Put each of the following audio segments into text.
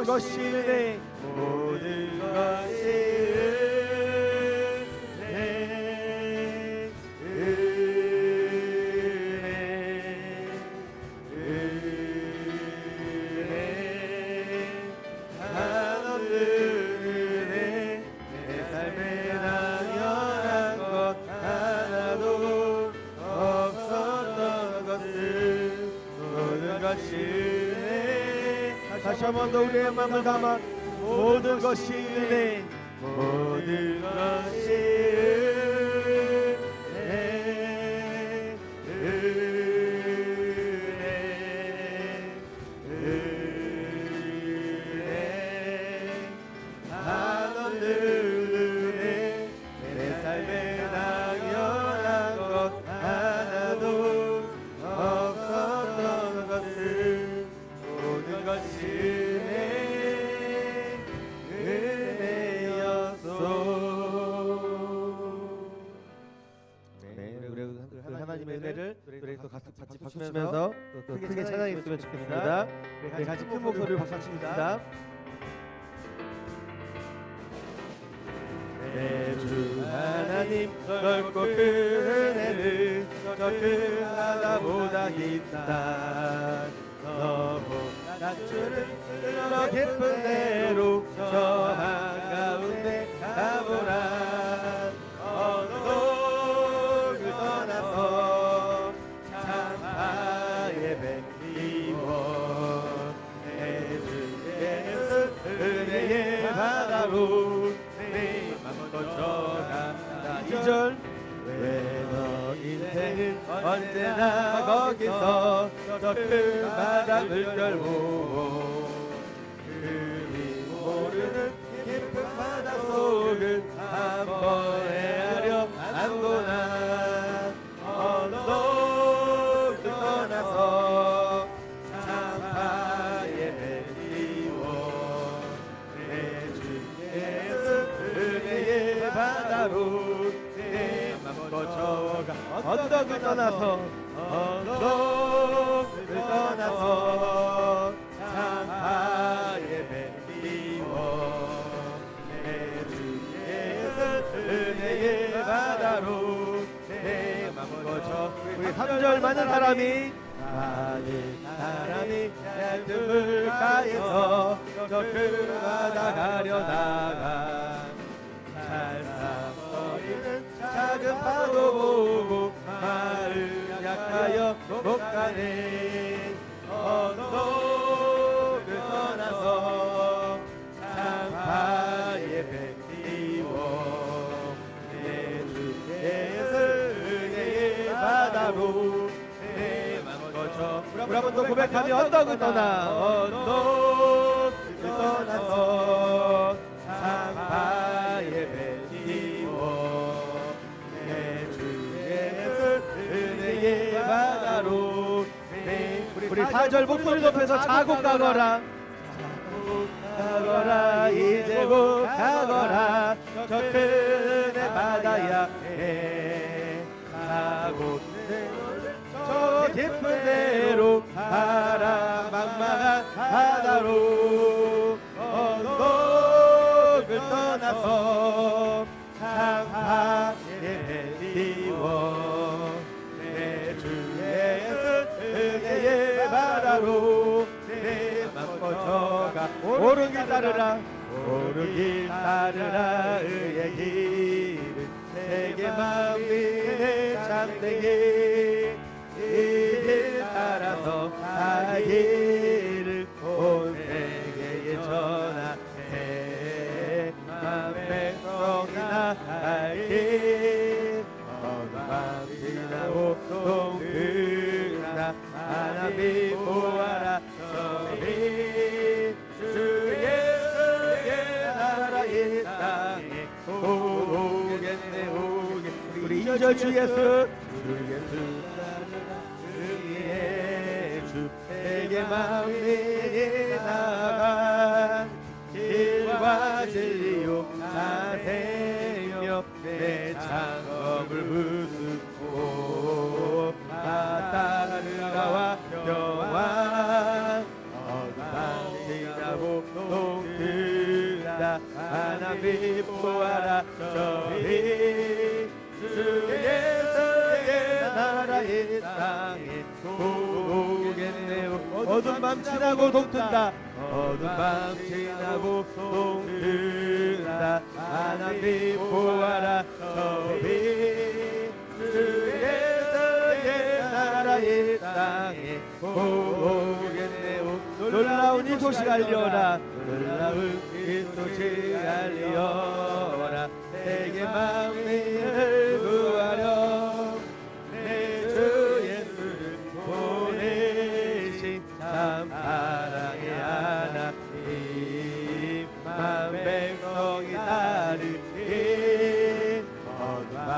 모든 것이 은혜 모든 것이 은혜 한없는 은혜 내 삶에 당연한 것 하나도 없었던 것을 모든 것이 은혜 다시 한 번 더 우리의 마음을 담아 모든 것이 은혜 모든 것이 은혜 은혜 한없는 은혜 내 삶에 당연한 것 하나도 없었던 것을 모든 것이 하나님의 은혜를 우리 또 같이 박수치면서 또 크게 찬양했으면 좋겠습니다. 우리 같이 큰 목소리로 박수칩니다. 내 주 하나님 넓고 큰 은혜를 저 큰 하나보다 깊다 너무 낮추는 너 깊은 대로 저 한가운데 가보라 언덕을 떠나서 참파의 백리원 내 주의 은혜의 바다로 내 맘 걷어간다 2절 왜 너 인생은 언제나 거기서 저 큰 바람을 걸고 그리 모르는 깊은 바닷속을 한번 헤아려 안 보나 언덕을 떠나서 참파의 백리원 내 주의 은혜의 바다로 내 맘 거쳐가 언덕을 떠나서 언덕을 떠나서 참파의 백리원 내 주의 은혜의 바다로 내 맘 거쳐 우리 3절 많은 사람이 얇은 물가에서 저 큰 바다 가려다가 살상거리는 작은 파도 보고 마음 약하여 못 가네 언덕을 떠나서 참파의 백리원 내 주의 은혜의 바다로 내 맘 거쳐 우리 한번 더 고백하며 언덕을 떠나 언덕을 떠나서 참파의 백리원 내 주의 은혜의 바다로 우리 4절 목소리 높여서 자국 가거라 가거라 이제 곧 가거라 저 큰 은혜 바다야 가고 저 깊은 데로 바람 막막한 바다로 언덕을 떠나서 참파의 백리원 내 주의 은혜의 바다로 내 맘 거쳐가 옳은 길 따르라 옳은 길 따르라 의의 길을 세계 만민의 참되게 이 길 따라서 사기를 온 세계에 전하해 만 백성이나 갈 길 어느 밤 지나고 동그나 하나님 보아라 저리 주 예수의 나라 이 땅에 오겠네 오겠네 우리 2절 주 예수 주의 주 세계 만민이 나간 길과 진리요 사생명 내 창업을 부수고 따르라와 평안 어둠 지나고 하나님 보아라 저희 주께서의 나라의 땅에 오겠네요. 어두운 밤 지나고 동튼다. 어두운 밤 지나고 동튼다. 하나님 보아라 저희 주께서의 나라의 땅에 오겠네요. 놀라운 이 소식 알려라. 놀라운 이 소식 알려라. 세계 만민을 구하려 내 주 예수를 보내신 참 사랑의 하나님 만 백성이 따르니 어두운 밤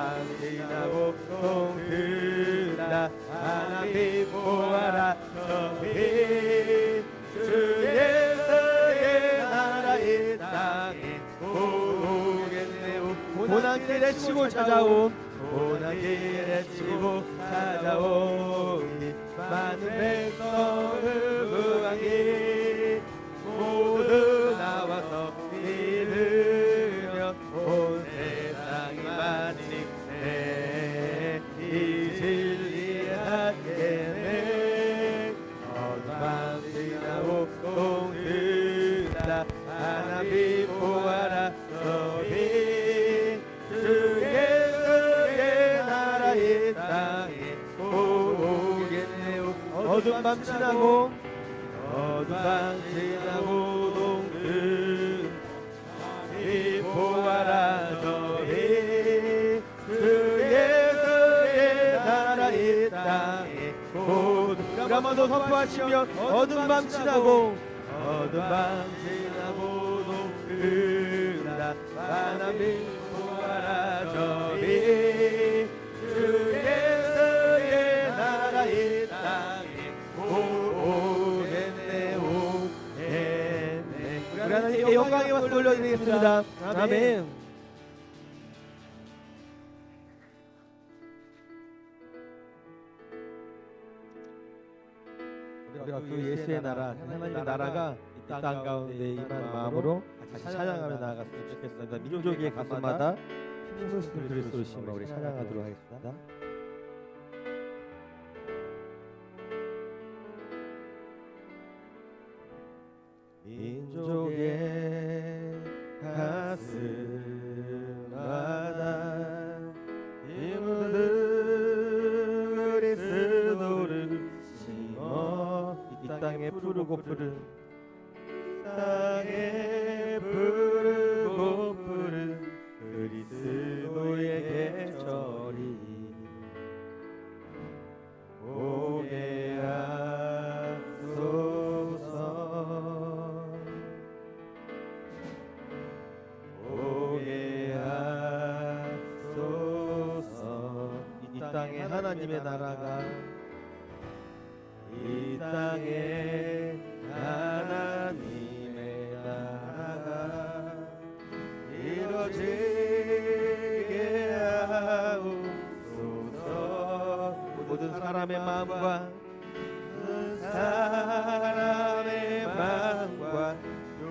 지나고 동튼다. 하나님 보아라 저희 주 예수의 나라의 땅에 오겠네요. 고난길에 치고 찾아온 고난길에 치고 찾아온 많은 백성을 구하기 모두 나와서 믿으며 온 세상이 마침내 이 진리의 함께네. 어두운 밤 지나고 동튼다. 하나님 보아라 저희 주 예수의 나라의 땅에 오겠네요. 어두운 밤 지나고 동튼 하나님 보아라 저희 주 예수의 나라의 땅에 우리 한번 더 선포하시며 어두운 밤 지나고 동튼다. 하나님 보아라 저희 주 예수의 나라의 땅에 오겠네요. 우리 하나님께 영광의 박수 올려드리겠습니다. 아멘. 우리가 그 예수의 나라, 하나님의 나라가 이 땅 가운데 임한 마음으로 같이 찬양하며 나아갔으면 좋겠습니다. 민족의 가슴마다 힘을 쓰는 그리스도를 심어 우리 찬양하도록 하겠습니다. 민족의 가슴마다 힘을 쓰는 그리스도를 심어 이 땅에 부르고 부른 땅에 부르고 부른 그리스도의 계절이 오게 하소서. 오게 하소서. 이 땅에 하나님의 나라가 이 땅에 하나님의 나라가 이루어지게 하옵소서. 모든 사람의 마음과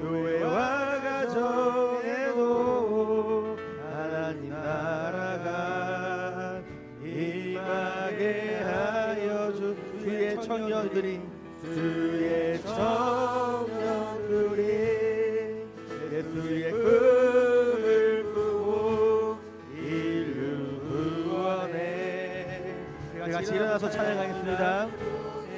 교회와 가정에도 하나님 나라가 임하게 하여 주의 청년들이 예수의 꿈을 꾸고 인류 구원에 우리 같이 일어나서 찬양하겠습니다.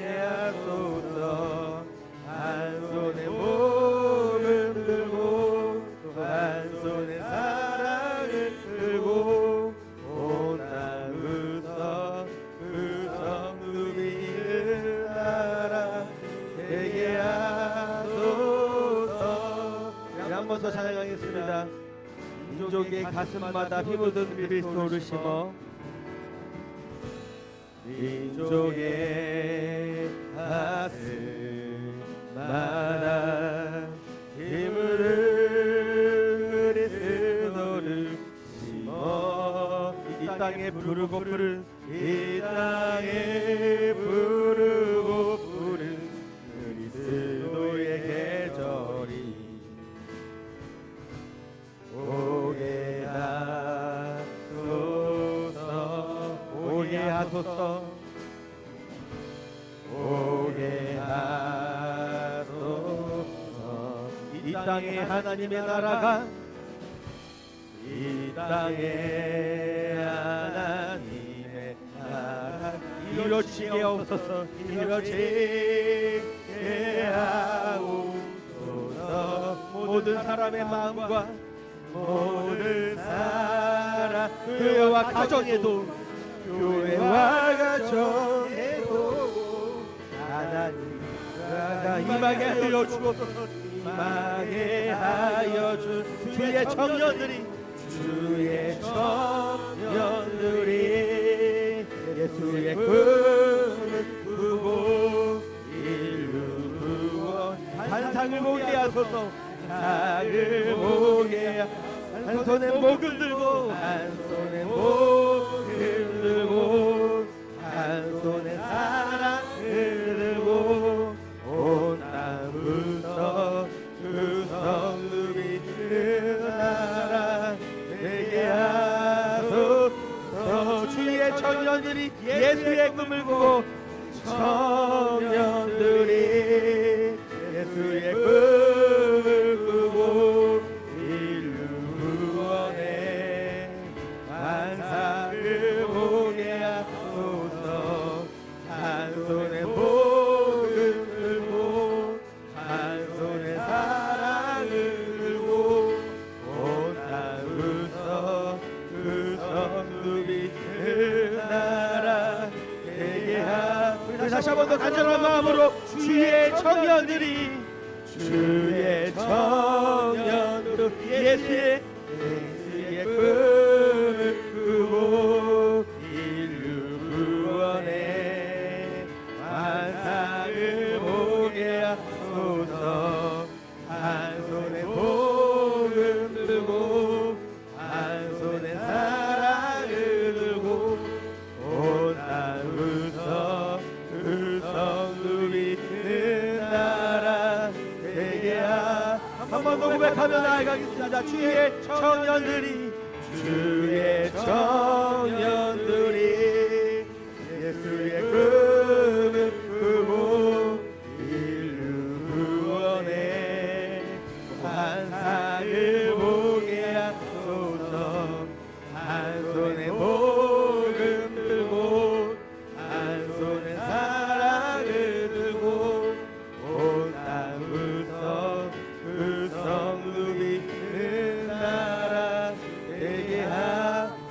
하소서. 한 손에 몸을 들고 또 한 손에 사랑을 들고 온 땅부터 그 성도들을 나라 되게 하소서. 한 번 더 찬양하겠습니다. 민족의 가슴마다 힘얻은 그리스도를 심어 민족의 가슴마다 힘을 그리스도를 심어 이 땅에 부르고 부른 이 땅에 부르고 부른 그리스도의 계절이 하소서. 오게 하소서. 이 땅에 하나님의 나라가, 이 땅에 하나님의 나라 이루어지게 하옵소서. 이루어지게 하옵소서. 모든 사람의 마음과 모든 사람, 교회와 가정에도, 교회와 가정에도 하나님 나라가 임하게 하여 주옵소서. 임하게 하여 주 주의 청년들이, 주의 청년들이 예수의 꿈을 꾸고 이루어 환상을 보게 하소서. 상을 보게 한 손에 목을 들고, 한 손에 목을 들고, 한 손에 사랑을 들고 온 땅 부서 그 성읍이 그 나라 되게 하소서. 주의 청년들이 예수의 꿈을 꾸고, 청년들이 예수의 꿈을 꾸고 이루어내 환상을 보게 하소서. 한 손에 목을 들고, 한 손에 사랑을 들고 온 땅부서 그 성읍이 그 나라 되게 하소서. 다시 한 번 더 간절한 마음으로 주의 청년들이, 주의 청년으로 예수의 꿈을 꾸고 이루어내 환상을 보게 하소서. 한 손에 복음 들고, 한 손에 사랑을 들고 온 땅부서 그 성읍이 그 나라 되게 한 번 더 고백하며 나아가겠습니다. 주의 청년들이, 주의 청년들이 예수의 꿈을 꾸고 이루어내 환상을 보게 하소서. 한 손에 복음 들고, 한 손에 사랑을 들고 온 땅부서 그 성읍이 그 나라 되게 하소서.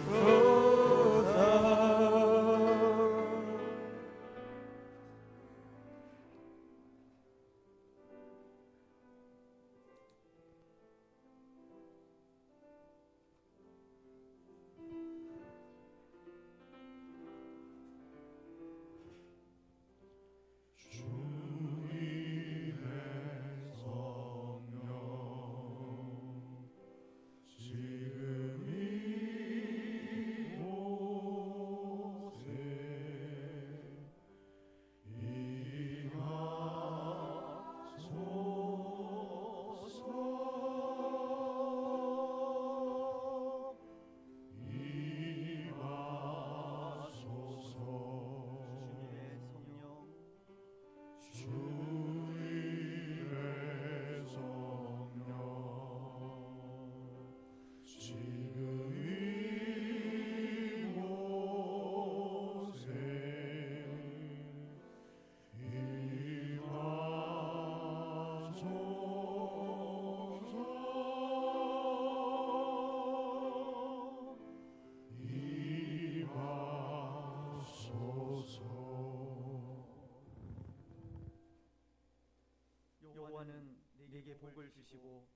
여호와는 네게 복을 주시고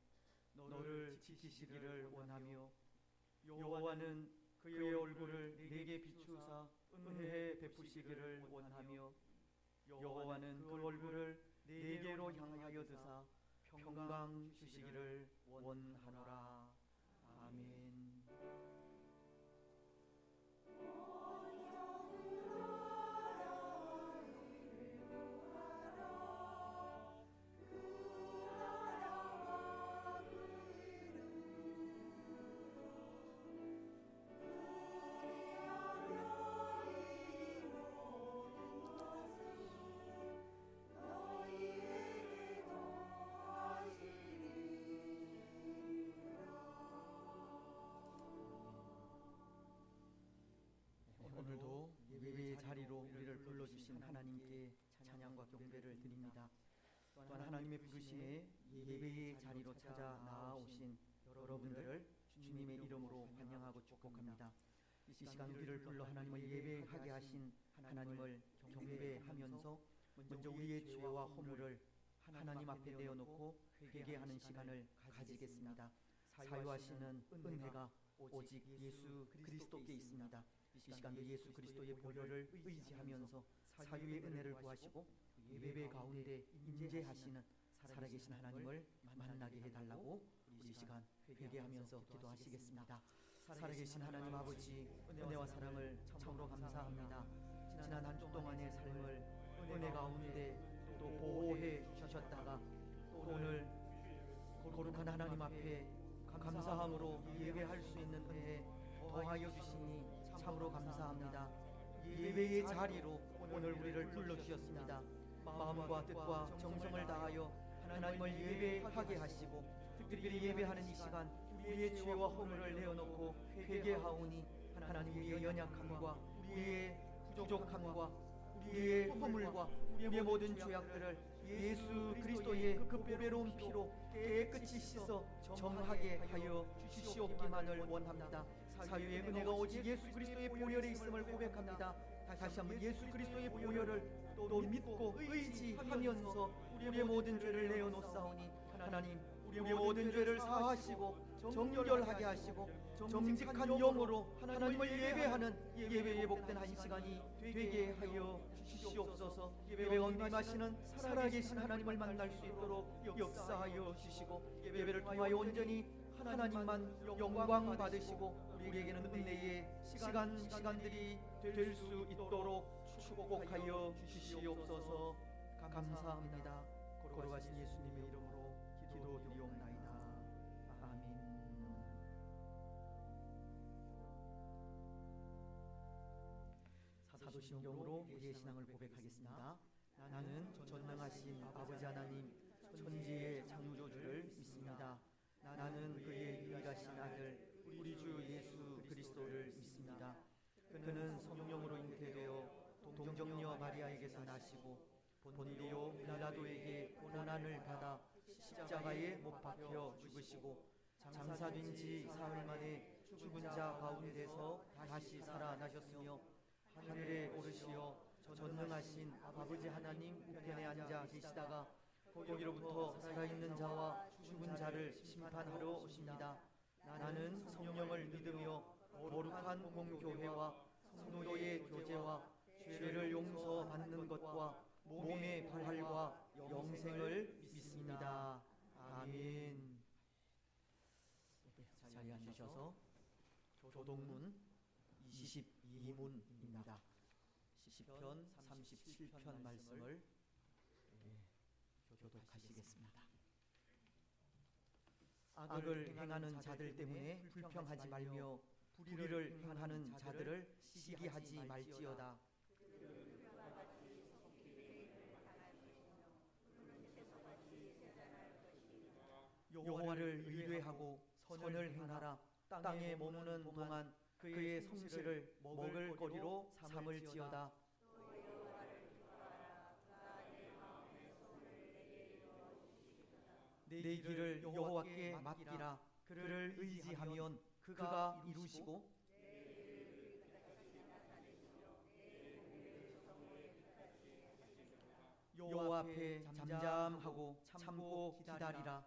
너를 지키시기를 원하며, 여호와는 그의 얼굴을 네게 비추사 은혜 베푸시기를 원하며, 여호와는 그 얼굴을 네게로 향하여 드사 평강 주시기를 원하노라. 아멘. 부르신 하나님께 찬양과 경배를 드립니다. 또한 하나님의 부르심에 예배의 자리로 찾아 나아오신 여러분들을 주님의 이름으로 환영하고 축복합니다. 이 시간 우리를 불러 하나님을 예배하게 하신 하나님을 경배하면서 먼저 우리의 죄와 허물을 하나님 앞에 내어놓고 회개하는 시간을 가지겠습니다. 사유하시는 은혜가 오직 예수 그리스도께 있습니다. 이 시간도 예수 그리스도의 보혈을 의지하면서 사유의 은혜를 구하시고 예배 가운데 임재하시는 살아계신 하나님을 만나게 해달라고 우리 이 시간 회개하면서 기도하시겠습니다. 살아계신 하나님 아버지, 은혜와 사랑을 참으로 감사합니다. 지난 한 주 동안의 삶을 은혜 가운데 또 보호해 주셨다가 또 오늘 거룩한 하나님 앞에 감사함으로 예배할 수 있는 은혜 더하여 주시니 참으로 감사합니다. 예배의 자리로 오늘 우리를 불러주셨습니다. 마음과 뜻과 정성을 다하여 하나님을 예배하게 하시고 특별히 예배하는 이 시간 우리의 죄와 허물을 내어놓고 회개하오니 하나님 우리의 연약함과 우리의 부족함과 우리의 허물과 우리의 모든 죄악들을 예수 그리스도의 그 보배로운 피로 깨끗이 씻어 정하게 하여 주시옵기만을 원합니다. 사유의 은혜가 오직 예수 그리스도의 보혈에 있음을 고백합니다. 다시 한번 예수 그리스도의 보혈을 또 믿고 의지하면서 우리의 모든 죄를 내어놓사오니 하나님 우리의 모든 죄를 사하시고 정결하게 하시고 정직한 영으로 하나님을 예배하는 예배의 복된 한 시간이 되게 하여 주시옵소서. 예배 가운데 임하시는 살아계신 하나님을 만날 수 있도록 역사하여 주시고 예배를 통하여 온전히 하나님만 영광 받으시고 우리에게는 은혜의 시간들이 될 수 있도록 축복하여 주시옵소서. 감사합니다. 거룩하신 예수님의 이름으로 기도드리옵나이다. 아멘. 사도신경으로 우리의 신앙을 고백하겠습니다. 나는 전능하신 아버지 하나님 천지의 창조주를 믿습니다. 나는 그의 유일하신 아들 우리 주 예수 그리스도를 믿습니다. 그는 성령으로 잉태되어 동정녀 마리아에게서 나시고 본디오 빌라도에게 고난을 받아 십자가에 못 박혀 죽으시고 장사된 지 사흘 만에 죽은 자 가운데서 다시 살아나셨으며 하늘에 오르시어 전능하신 아버지 하나님 우편에 앉아 계시다가 거기로부터 살아있는 자와 죽은 자를 심판하러 오십니다. 나는 성령을 믿으며 거룩한 공교회와 성도의 교제와 죄를 용서받는 것과 몸의 부활과 영생을 믿습니다. 아멘. 자리에 앉으셔서 교동문 22문입니다. 시편 37편 말씀을 교독하시겠습니다. 악을 행하는 자들 때문에 불평하지 말며 불의를 행하는 자들을 시기하지 말지어다. 여호와를 의뢰하고 선을 행하라. 땅에 머무는 동안 그의 성실을 먹을 거리로 삼을지어다. 내 길을 여호와께 맡기라. 그를 의지하면 그가 이루시고 여호와 앞에 잠잠하고 참고 기다리라.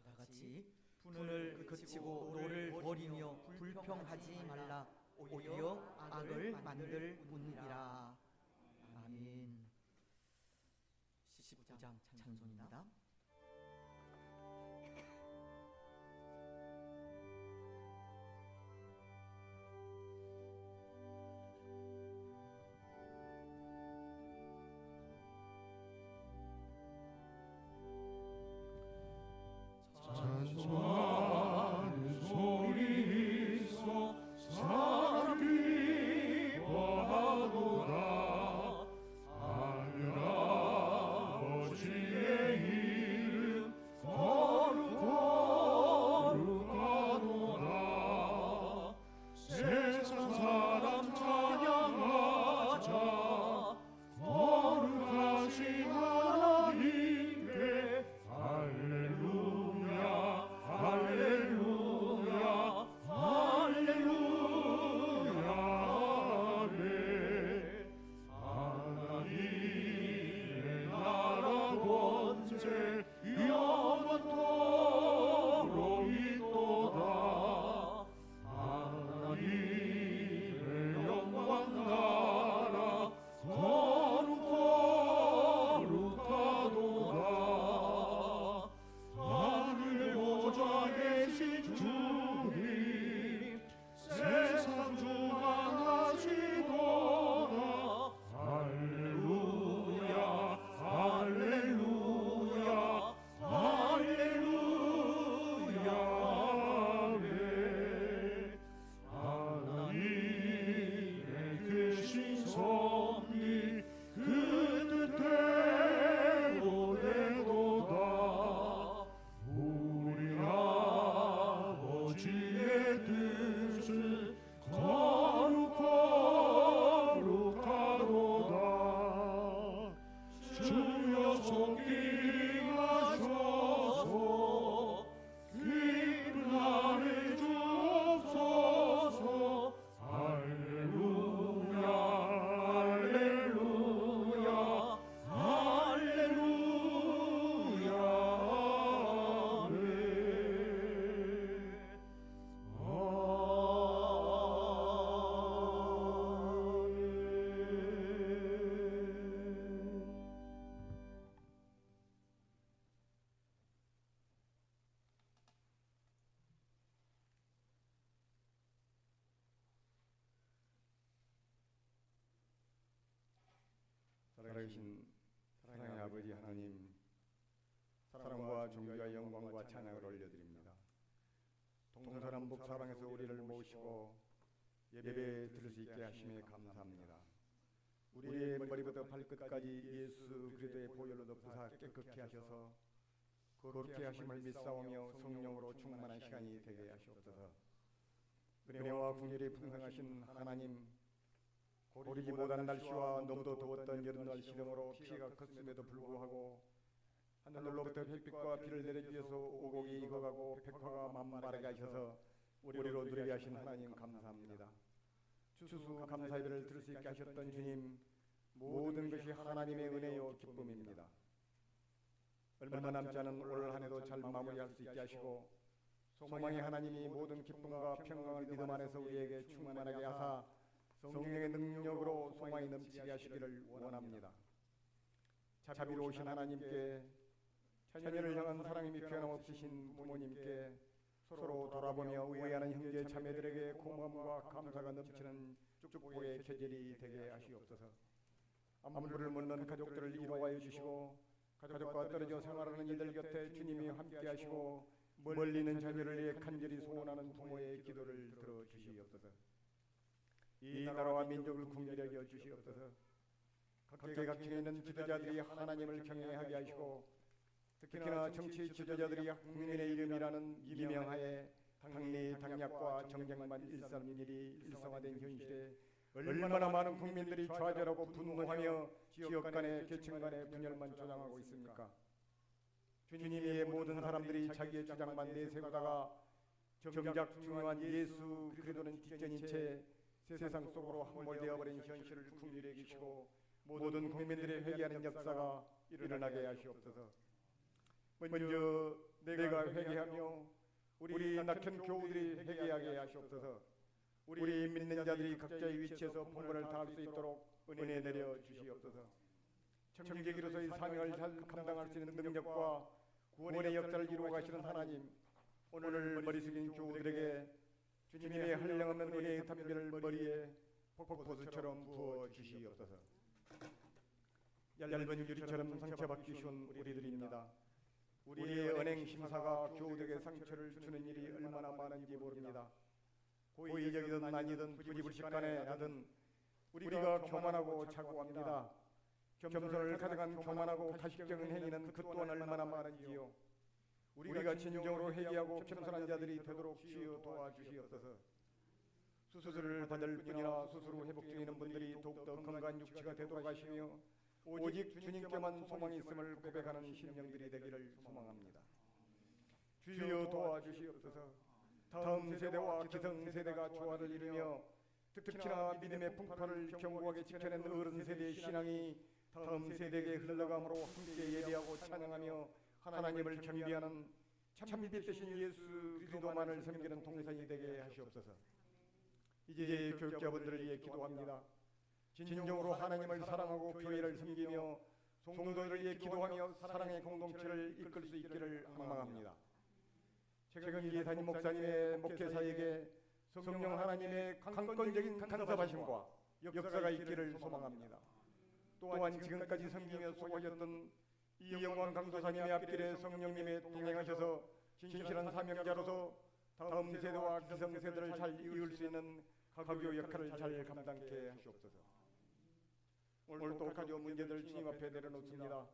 다같이 분을 그치고 노를 버리며 불평하지 말라. 오히려 악을 만들 뿐이라. 아멘. 19장 찬송입니다. 찬송하는 소리 있어 사랑이 보하도다. 하늘 아버지의 섭리 그 뜻대로 되도다. 우리 아버지의 뜻은 거룩하도다. 주여 속임하셔서 깊은 나를 주옵소서. 할렐루야 할렐루야 할렐루야 아멘. 살아계신 사랑의 아버지 하나님, 사랑과 존귀와 영광과 찬양을 올려드립니다. 동서남북 사방에서 우리를 모시고 예배 드릴 수 있게 하심에 감사합니다. 우리의 머리부터 발끝까지 예수 그리스도의 보혈로 덮으사 깨끗게 하셔서 거룩게 하심을 믿사오며 성령으로 충만한 시간이 되게 하시옵소서. 은혜와 긍휼이 풍성하신 하나님, 고리지 못한 날씨와 너무도 더웠던 여름날 시름으로 피가 컸음에도 불구하고 하늘로부터 햇빛과 비를 내려주셔서 오곡이 익어가고 백화가 만발하게 하셔서 우리로 누리게 하신 하나님 감사합니다. 추수 감사 예배를 드릴 수 있게 하셨던 주님, 모든 것이 하나님의 은혜요 기쁨입니다. 얼마 남지 않은 올 한 해도 잘 마무리할 수 있게 하시고 소망의 하나님이 모든 기쁨과 평강을 믿음 안에서 우리에게 충만하게 하사 성령의 능력으로 소망이 넘치게 하시기를 원합니다. 자비로우신 하나님께, 자녀를 향한 사랑이 변함없으신 부모님께, 서로 돌아보며 우애하는 형제 자매들에게 고마움과 감사가 넘치는 축복의 계절이 되게 하시옵소서. 아무를 묻는 가족들을 이루어 주시고 가족과 떨어져 생활하는 이들 곁에 주님이 함께 하시고 멀리 있는 자녀를 위해 간절히 소원하는 부모의 기도를 들어주시옵소서. 이 나라와 민족을 긍휼히 여겨 주시옵소서. 각계각층에 있는 지도자들이 하나님을 경외하게 하시고 특히나 정치 지도자들이 국민의 이름이라는 이명하에 당리 당략과 정쟁만 일삼는 일이 일상화된 현실에 얼마나 많은 국민들이 좌절하고 분노하며 지역 간의 계층 간의 분열만 조장하고 있습니까? 주님의 모든 사람들이 자기의 주장만 내세우다가 정작 중요한 예수 그리스도는 뒷전인 채 세상 속으로 함몰되어 버린 현실을 긍휼히 여기시고 모든 국민들의 회개하는 역사가 일어나게 하시옵소서. 먼저 내가 회개하며 우리 낙현 교우들이 회개하게 하시옵소서. 우리 믿는 자들이 각자의 위치에서 본분을 다할 수 있도록 은혜 내려 주시옵소서. 청지기로서의 사명을 잘 감당할 수 있는 능력과 구원의 역사를 이루어 가시는 하나님, 오늘 머리 숙인 교우들에게 주님의 한량없는 은혜의 담비를 머리에 폭포수처럼 부어 주시옵소서. 얇은 유리처럼 상처받기 쉬운 우리들입니다. 우리의 언행 심사가 교우들에게 상처를 주는 일이 얼마나 많은지 모릅니다. 고의적이든 아니든 부지불식간에 하든 우리가 교만하고 자고합니다. 겸손을 가득한 교만하고 가식적인 행위는 그 또한 얼마나 많은지요. 우리가 진정으로 회개하고 겸손한 자들이 되도록 주여 도와주시옵소서. 수술을 받을 뿐이나 수술 후 회복 중에 있는 분들이 더욱더 건강한 육체가 되도록 하시며 오직 주님께만 소망이 있음을 고백하는 심령들이 되기를 소망합니다. 주여 도와주시옵소서. 다음 세대와 기성세대가 조화를 이루며 특히나 믿음의 풍파를 견고하게 지켜낸 어른 세대의 신앙이 다음 세대에게 흘러감으로 함께 예배하고 찬양하며 하나님을 경배하는 참빛 되신 예수 그리스도만을 섬기는 동산이 되게 하시옵소서. 이제 교육자분들을 위해 기도합니다. 진정으로 하나님을 사랑하고 교회를 섬기며 성도들을 위해 기도하며 사랑의 공동체를 이끌 수 있기를 소망합니다. 최경기 담임 목사님의 목회사에게 성령 하나님의 강권적인 간섭하심과 역사가 있기를 소망합니다. 또한 지금까지 섬기며 수고하셨던 이영광 강도사님의 앞길에 성령님의 동행하셔서 진실한 사명자로서 다음 세대와 기성세대를 잘 이을 수 있는 가교 역할을 잘 감당케 하시옵소서. 오늘 또 가져온 문제들 주님 앞에 내려놓습니다.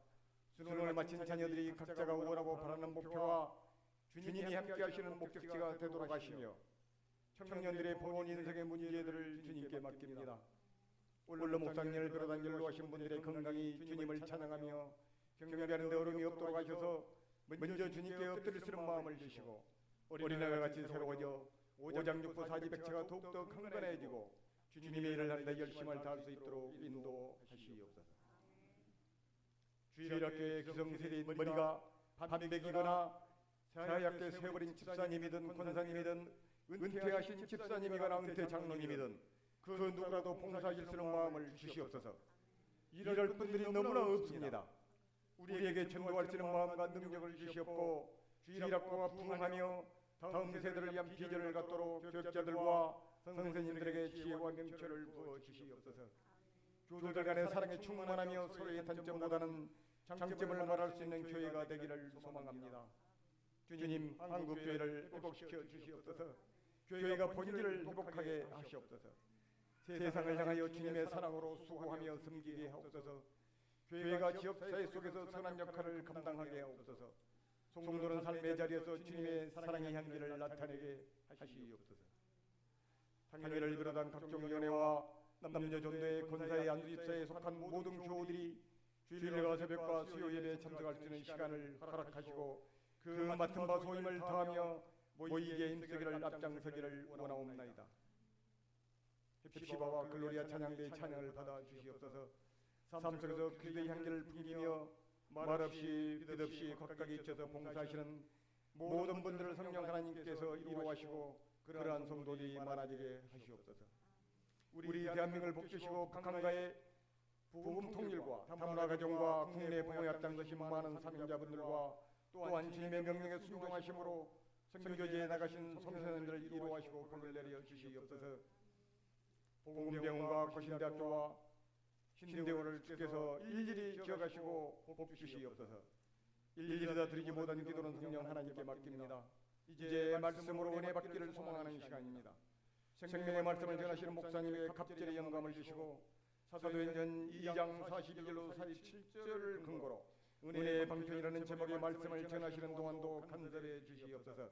수능을 마친 자녀들이 각자가 원하고 바라는 목표와 주님이 함께 하시는 목적지가 되도록 하시며 청년들의 본원 인생의 문제들을 주님께 맡깁니다. 올로 목상년을 비롯한 연로하신 분들의 건강이 주님을 찬양하며 경배하는 데 어려움이 없도록 하셔서 먼저 주님께 엎드릴 수 있는 마음을 주시고 어린아이와 같이 새로워져 오장육부 사지백체가 더욱더 강건해지고 주님의 일을 하는데 열심을 다할 수 있도록 인도하시옵소서. 주일학교의 기성세대인 머리가 반백이거나 새하얗게 세어버린 집사님이든 권사님이든 은퇴하신 집사님이거나 은퇴 장로님이든 그 누구라도 봉사하실 수 있는 마음을 주시옵소서. 이럴 분들이 너무나 없습니다. 우리에게 전도할 수 있는 마음과 능력을 주시옵고 주일학교가 부흥하며 다음 세대를 위한 비전을 갖도록 교육자들과 선생님들에게 지혜와 명철을 부어 주시옵소서. 교우들 간의 사랑에 충만하며 서로의 단점보다는 장점을 말할 수 있는 교회가 되기를 소망합니다. 주님, 한국 교회를 회복시켜 주시옵소서. 교회가 본질을 회복하게 하시옵소서. 세상을 향하여 주님의 사랑으로 수고하며 섬기게 하옵소서. 교회가 지역사회 속에서 선한 역할을 감당하게 하옵소서. 성도는 삶의 자리에서 주님의 사랑의 향기를 나타내게 하시옵소서. 당회를 비롯한 각종 연회와 남녀전도회 권사의 안수집사에 속한 모든 교우들이 주일과 새벽과 수요 예배에 참석할 수 있는 시간을 허락하시고 그 맡은 바 소임을 다하며 모이기에 힘쓰기를 앞장서기를 원하옵나이다. 헵시바와 글로리아 찬양대의 찬양을 받아 주시옵소서. 삶 속에서 그리스도의 향기를 풍기며 말없이 뜻없이 각각에 있어서 봉사하시는 모든 분들을 성령 하나님께서 이루하시고 그러한 성도들이 많아지게 하시옵소서. 우리 대한민국을 복주시고 각한가의 복음 통일과 다문화 가정과 국내 부모에 앞장서신 많은 사명자분들과 또한 주님의 명령에 순종하심으로 선교지에 나가신 선생님들을 이루하시고 복을 내려 주시옵소서. 복음병원과 거신대학교와 신대원을 주께서 일일이 기억하시고 복 주시옵소서. 일일이 다 드리지 못한 기도는 성령 하나님께 맡깁니다. 이제 말씀으로 은혜 받기를 소망하는 시간입니다. 생명의 말씀을 전하시는 목사님의 갑절의 영감을 주시고 사도행전 2장 41절로 47절을 근거로 은혜의 방편이라는 제목의 말씀을 전하시는 동안도 간섭해 주시옵소서.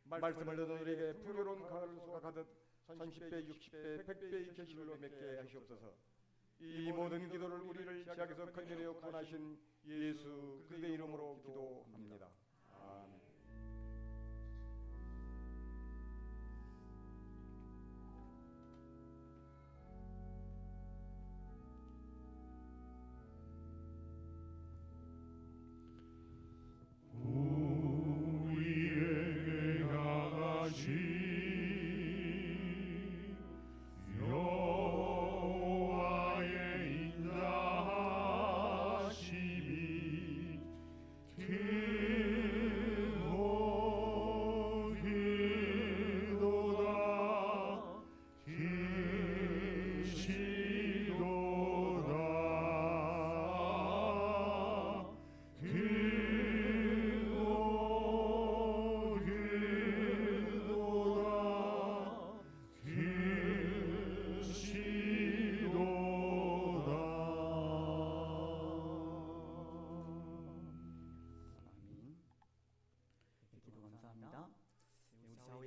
말씀을 듣는 우리에게 풍요로운 가을수가 가득 30배, 60배, 100배의 계시로 맺게 하시옵소서. 이 모든 기도를 우리를 지옥에서 건져내어 구원하신 예수 그리스도의 이름으로 기도합니다. 아멘. 우리에게 향하신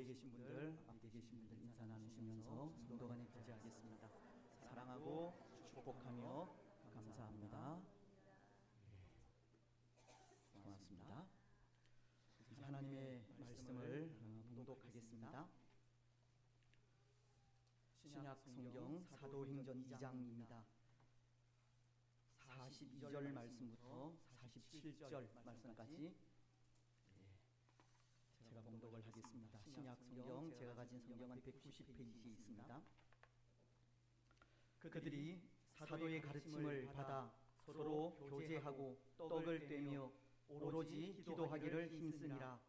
계신 분들, 앞에 계신 분들 인사 나누시면서 성도 간에 교제하겠습니다. 사랑하고 축복하며 감사합니다. 고맙습니다. 하나님의 말씀을 봉독하겠습니다. 신약 성경 사도행전 2장입니다. 42절 말씀부터 47절 말씀까지 제가 봉독을 하겠습니다. 신약 성경 제가 가진 성경은 190페이지 있습니다. 그들이 사도의 가르침을 받아 서로 교제하고 떡을 떼며 오로지 기도하기를 힘쓰니라.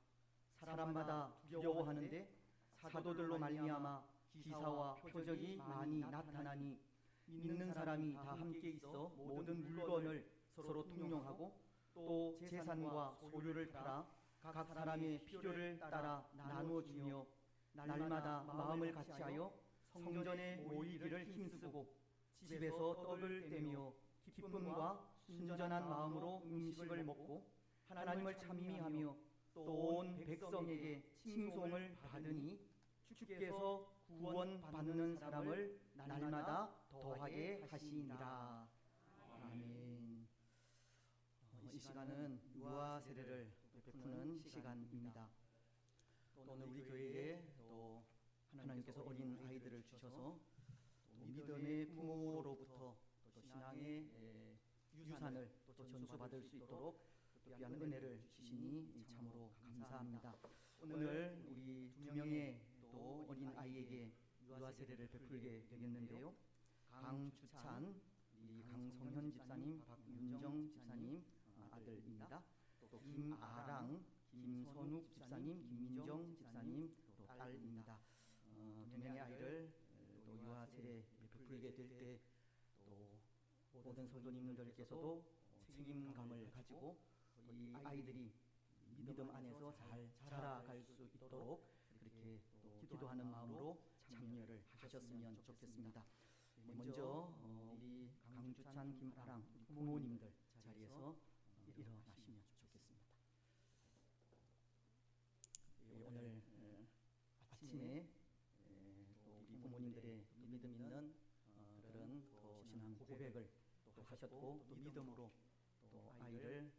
사람마다 두려워하는데 사도들로 말미암아 기사와 표적이 많이 나타나니 믿는 사람이 다 함께 있어 모든 물건을 서로 통용하고 또 재산과 소유를 팔아 각 사람의 필요를 따라 나누어 주며 날마다 마음을 같이하여 성전에 모이기를 힘쓰고 집에서 떡을 떼며 기쁨과 순전한 마음으로 음식을 먹고 하나님을 찬미하며 또 온 백성에게 칭송을 받으니 주께서 구원받는 사람을 날마다 더하게 하시니라. 아멘. 이 시간은 유아 세례를 베푸는 시간입니다. 또 오늘 우리 교회에 또 하나님께서 어린 아이들을 주셔서 또 믿음의 부모로부터 또 신앙의 유산을 또 전수받을 수 있도록 또 귀한 은혜를 주시니 참으로 감사합니다. 오늘 우리 두 명의 또 어린 아이에게 유아 세례를 베풀게 되겠는데요. 강주찬, 우리 강성현 집사님, 박윤정 집사님 아들입니다. 또 김아랑, 김선욱 집사님, 김민정 집사님 또 딸입니다. 두 명의 아이를 또 유아 세례 베풀게 될 때 또 모든 성도님들께서도 책임감을 가지고 이 아이들이 믿음 안에서 잘 자라갈 수 있도록 그렇게 또 기도하는 마음으로 참여를 하셨으면 좋겠습니다. 먼저 우리 강주찬, 김아랑 부모님들 자리에서 일어나시면 좋겠습니다. 오늘 아침에 또 우리 부모님들의 믿음 있는 그런 또 신앙 고백을 또 하셨고 또 믿음으로 또 아이를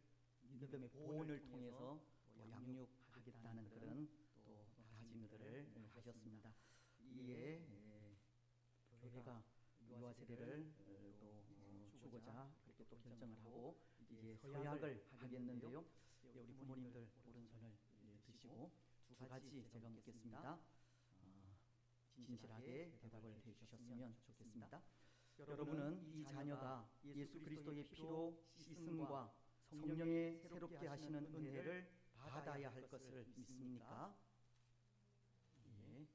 믿음의 보온을 통해서 또 양육하겠다는 그런 또 다짐들을 하셨습니다. 이에 교회가 유아 세례를 또 주고자 그렇게 또 결정을 하고 이제 서약을 하겠는데요. 우리 부모님들 오른손을 드시고 두 가지 제가 묻겠습니다. 진실하게 대답을 해주셨으면 좋겠습니다. 여러분은 이 자녀가 예수 그리스도의 피로 씻음과 성령의 새롭게 하시는 은혜를 받아야 할 것을 믿습니까? 예.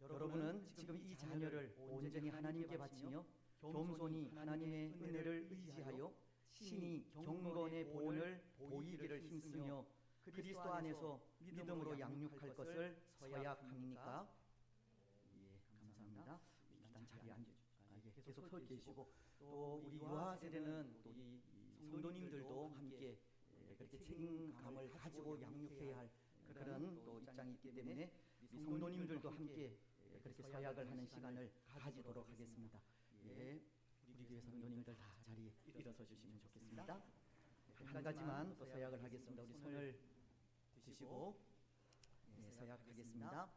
여러분은 지금 이 자녀를 온전히 하나님께 바치며 겸손히 하나님의 은혜를 의지하여 신이 경건의 본을 보이기를 힘쓰며 그리스도 안에서 믿음으로 양육할 것을 서약합니까? 예, 감사합니다. 일단 자리에 계속 서 계시고 또 우리 유아 세대는 또 이 성도님들도 함께 그렇게 책임감을 가지고 양육해야 할 그런 또 입장이 있기 때문에 우리 성도님들도 함께 그렇게 서약을 하는 시간을 가지도록 하겠습니다. 예, 우리 교회 성도님들 다 자리에 일어서 주시면 좋겠습니다. 한 가지만 또 서약을 하겠습니다. 우리 손을 드시고 서약하겠습니다.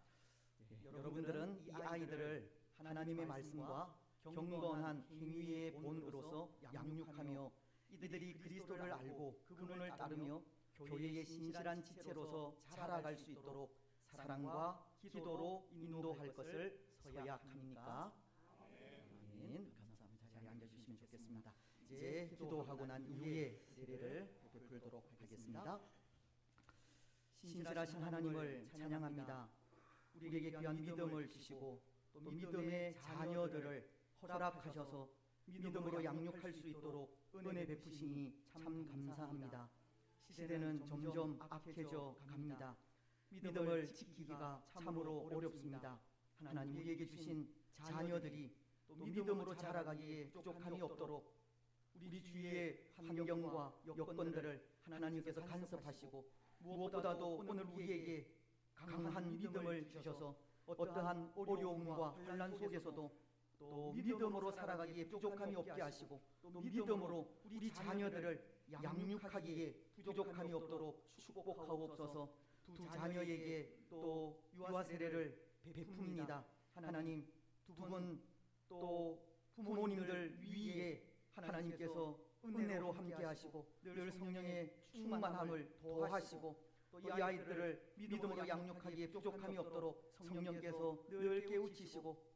여러분들은 이 아이들을 하나님의 말씀과 경건한 행위의 본으로서 양육하며 이들이 그리스도를 알고 그분을 따르며 교회의 신실한 지체로서 자라갈 수 있도록 사랑과 기도로 인도할 것을 서약합니까? 아멘. 감사합니다. 자리에 앉아주시면 좋겠습니다. 이제 기도하고 난 이후에 세례를 베풀도록 하겠습니다. 신실하신 하나님을 찬양합니다. 우리에게 귀한 믿음을 주시고 또 믿음의 자녀들을 허락하셔서 믿음으로 양육할 수 있도록 은혜 베푸시니 참 감사합니다. 시대는 점점 악해져 갑니다. 믿음을 지키기가 참으로 어렵습니다. 하나님 우리에게 주신 자녀들이 또 믿음으로 자라가기에 부족함이 없도록 우리 주위의 환경과 여건들을 하나님께서 간섭하시고 무엇보다도 오늘 우리에게 강한 믿음을 주셔서 어떠한 어려움과 혼란 속에서도 또 믿음으로 살아가기에 부족함이 없게 하시고 또 믿음으로 우리 자녀들을 양육하기에 부족함이 없도록 축복하옵소서. 두 자녀에게 또 유아 세례를 베풉니다. 하나님 두 분 또 부모님들 위에 하나님께서 은혜로 함께 하시고 늘 성령의 충만함을 더하시고 또 이 아이들을 믿음으로 양육하기에 부족함이 없도록 성령께서 늘 깨우치시고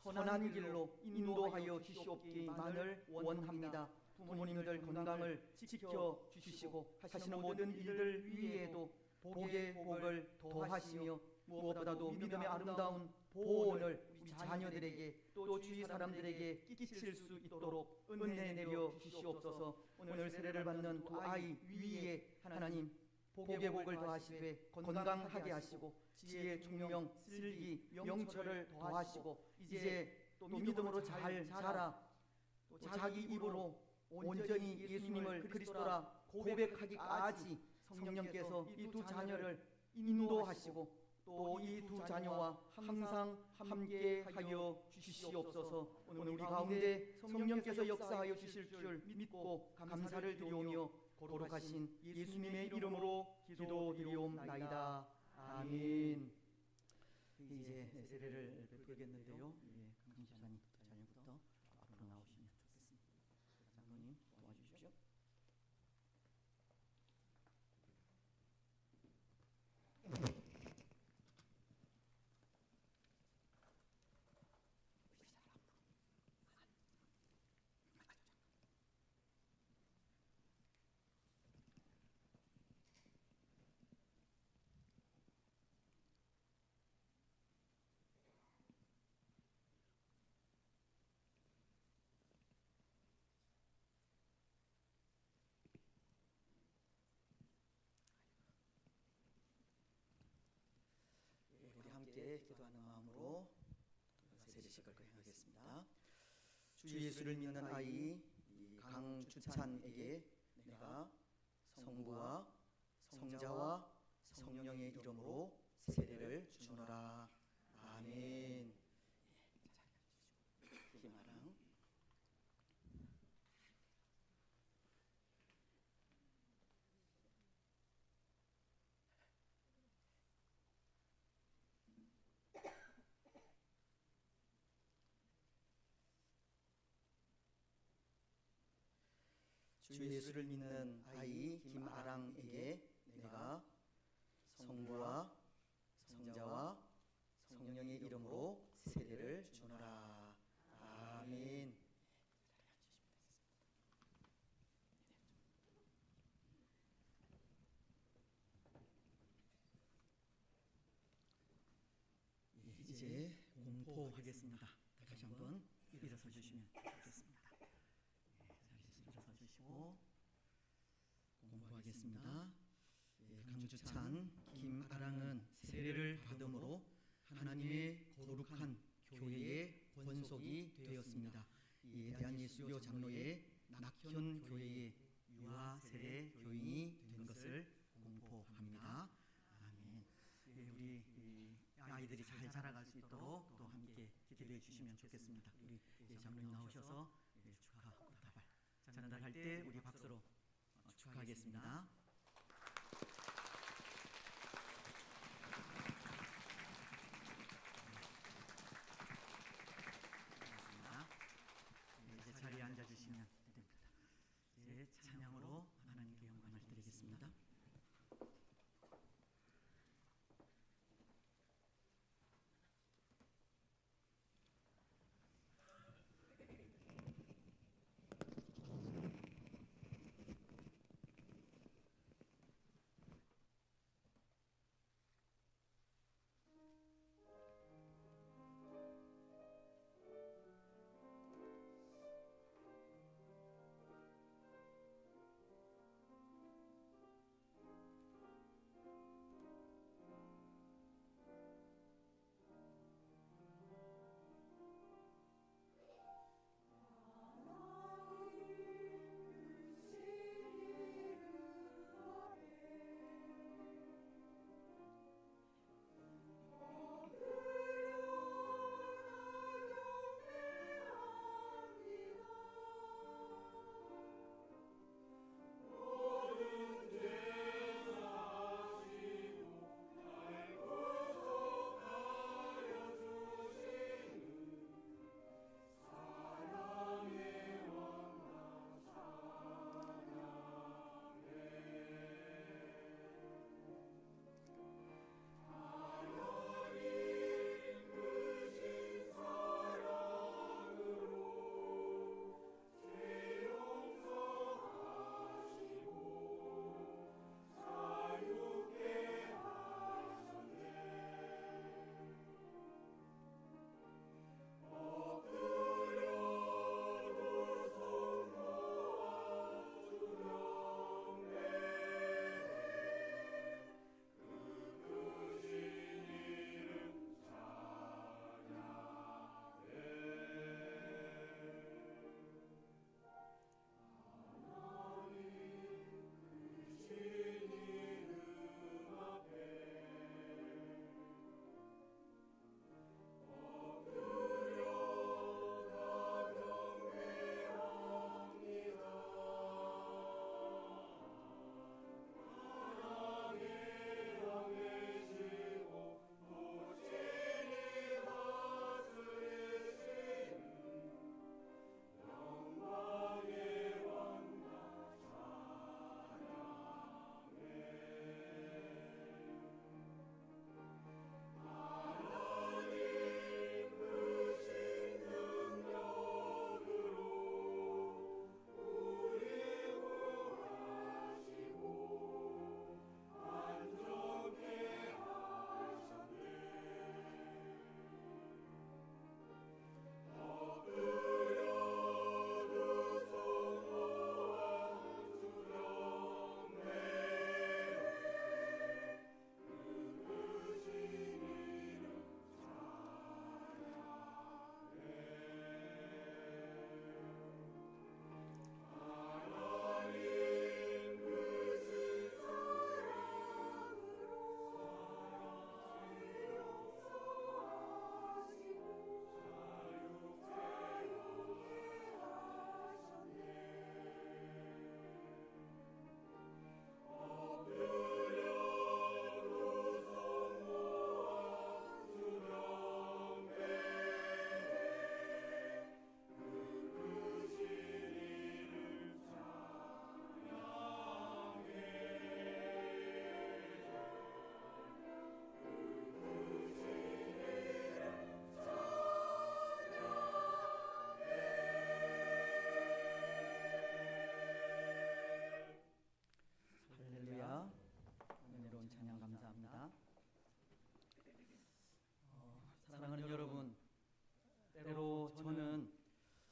선한 길로 인도하여 주시옵기만을 원합니다. 부모님들 건강을 지켜 주시고 하시는 모든 일들 위에도 복의 복을 더하시며 무엇보다도 믿음의 아름다운 보온을 우리 자녀들에게 또 주위 사람들에게 끼칠 수 있도록 은혜 내려 주시옵소서. 오늘 세례를 받는 두 아이 위에 하나님 복의 복을 더하시되 건강하게 하시고 지혜, 총명, 슬기, 명철을 더하시고 이제 또 믿음으로 잘 자라 또 자기 입으로 온전히 예수님을 그리스도라 고백하기까지 성령께서 이 두 자녀를 인도하시고 또 이 두 자녀와 항상 함께하여 주시옵소서. 오늘 우리 가운데 성령께서 역사하여 주실 줄 믿고 감사를 드리오며 거룩하신 예수님의 이름으로 기도드리옵나이다. 아멘. 이제 세례를 베풀겠는데요. 강 집사님 자녀부터 앞으로 나오시면 좋겠습니다. 장로님 도와주십시오. 우리 함께 기도하는 마음으로 세례식을 거행하겠습니다. 주 예수를 믿는 아이 강주찬에게 내가 성부와 성자와 성령의 이름으로 세례를 주노라. 아멘. 김아랑 주 예수를 믿는 아이 김아랑에게 내가 성부와 성자와 성령의 이름으로 세례를 주노라. 아멘. 이제 공포하겠습니다. 다시 한번 일어서 주시면 좋겠습니다. 일어서 주시고 공포하겠습니다. 강주찬 김아랑은 세례를 받음으로 하나님의 거룩한 교회의 권속이 되었습니다. 이에 대한 예수교 장로의 낙현 교회의 유아 세례 교인이 된 것을 공포합니다. 아멘. 우리 아이들이 잘 자라갈 수 있도록 또 함께 기도해 주시면 좋겠습니다. 우리 장로님 나오셔서 축하 꽃다발 전달할 때 우리 박수로 축하하겠습니다. 이제 자리에 앉아주시면 됩니다. 이제 찬양으로 하나님께 영광을 드리겠습니다.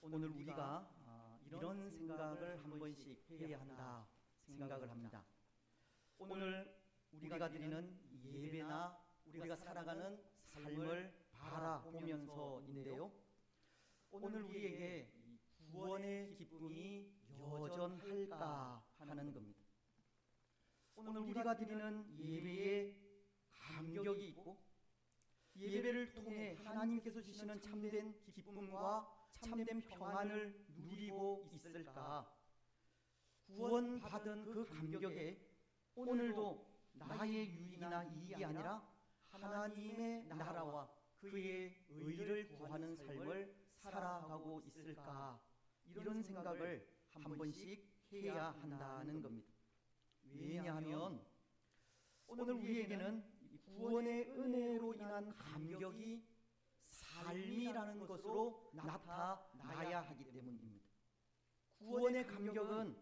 오늘 우리가 이런 생각을 한 번씩 해야 한다 생각을 합니다. 오늘 우리가 드리는 예배나 우리가 살아가는 삶을 바라보면서인데요. 오늘 우리에게 구원의 기쁨이 여전할까 하는 겁니다. 오늘 우리가 드리는 예배에 감격이 있고 예배를 통해 하나님께서 주시는 참된 기쁨과 참된 평안을 누리고 있을까? 구원받은 그 감격에 오늘도 나의 유익이나 이익이 아니라 하나님의 나라와 그의 의를 구하는 삶을 살아가고 있을까? 이런 생각을 한 번씩 해야 한다는 겁니다. 왜냐하면 오늘 우리에게는 구원의 은혜로 인한 감격이 삶이라는 것으로 나타나야 하기 때문입니다. 구원의 감격은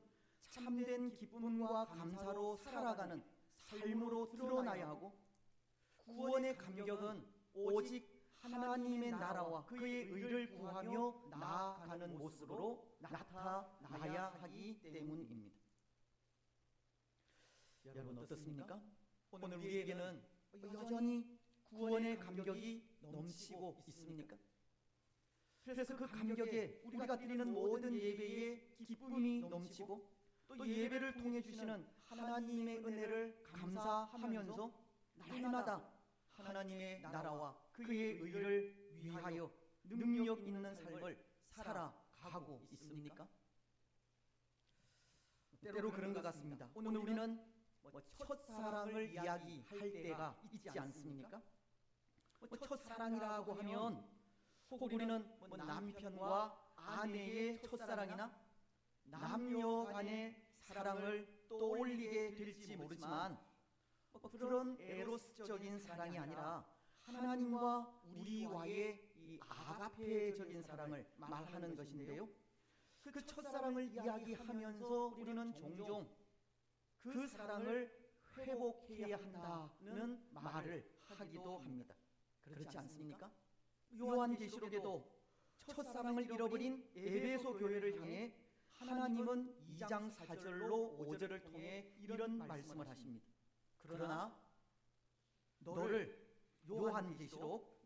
참된 기쁨과 감사로 살아가는 삶으로 드러나야 하고, 구원의 감격은 오직 하나님의 나라와 그의 의를 구하며 나아가는 모습으로 나타나야 하기 때문입니다. 여러분 어떻습니까? 오늘 우리에게는 여전히 구원의 감격이 넘치고 있습니까? 그래서 그 감격에 우리가 드리는 모든 예배에 기쁨이 넘치고 또 예배를 통해 주시는 하나님의 은혜를 감사하면서 날마다 하나님의 나라와 그의 의를 위하여 능력 있는 삶을 살아가고 있습니까? 때로 그런 것 같습니다. 오늘 우리는 첫사랑을 이야기할 때가 있지 않습니까? 첫사랑이라고 하면 혹 우리는 남편과 아내의 첫사랑이나 남녀 간의 사랑을 떠올리게 될지 모르지만 그런 에로스적인 사랑이 아니라 하나님과 우리와의 이 아가페적인 사랑을 말하는 것인데요. 그 첫사랑을 이야기하면서 우리는 종종 그 사랑을 회복해야 한다는 말을 하기도 합니다. 그렇지 않습니까? 요한계시록에도 첫사랑을 잃어버린 에베소 교회를 향해 하나님은 2장 4절로 5절을 통해 이런 말씀을 하십니다. 그러나 너를, 요한계시록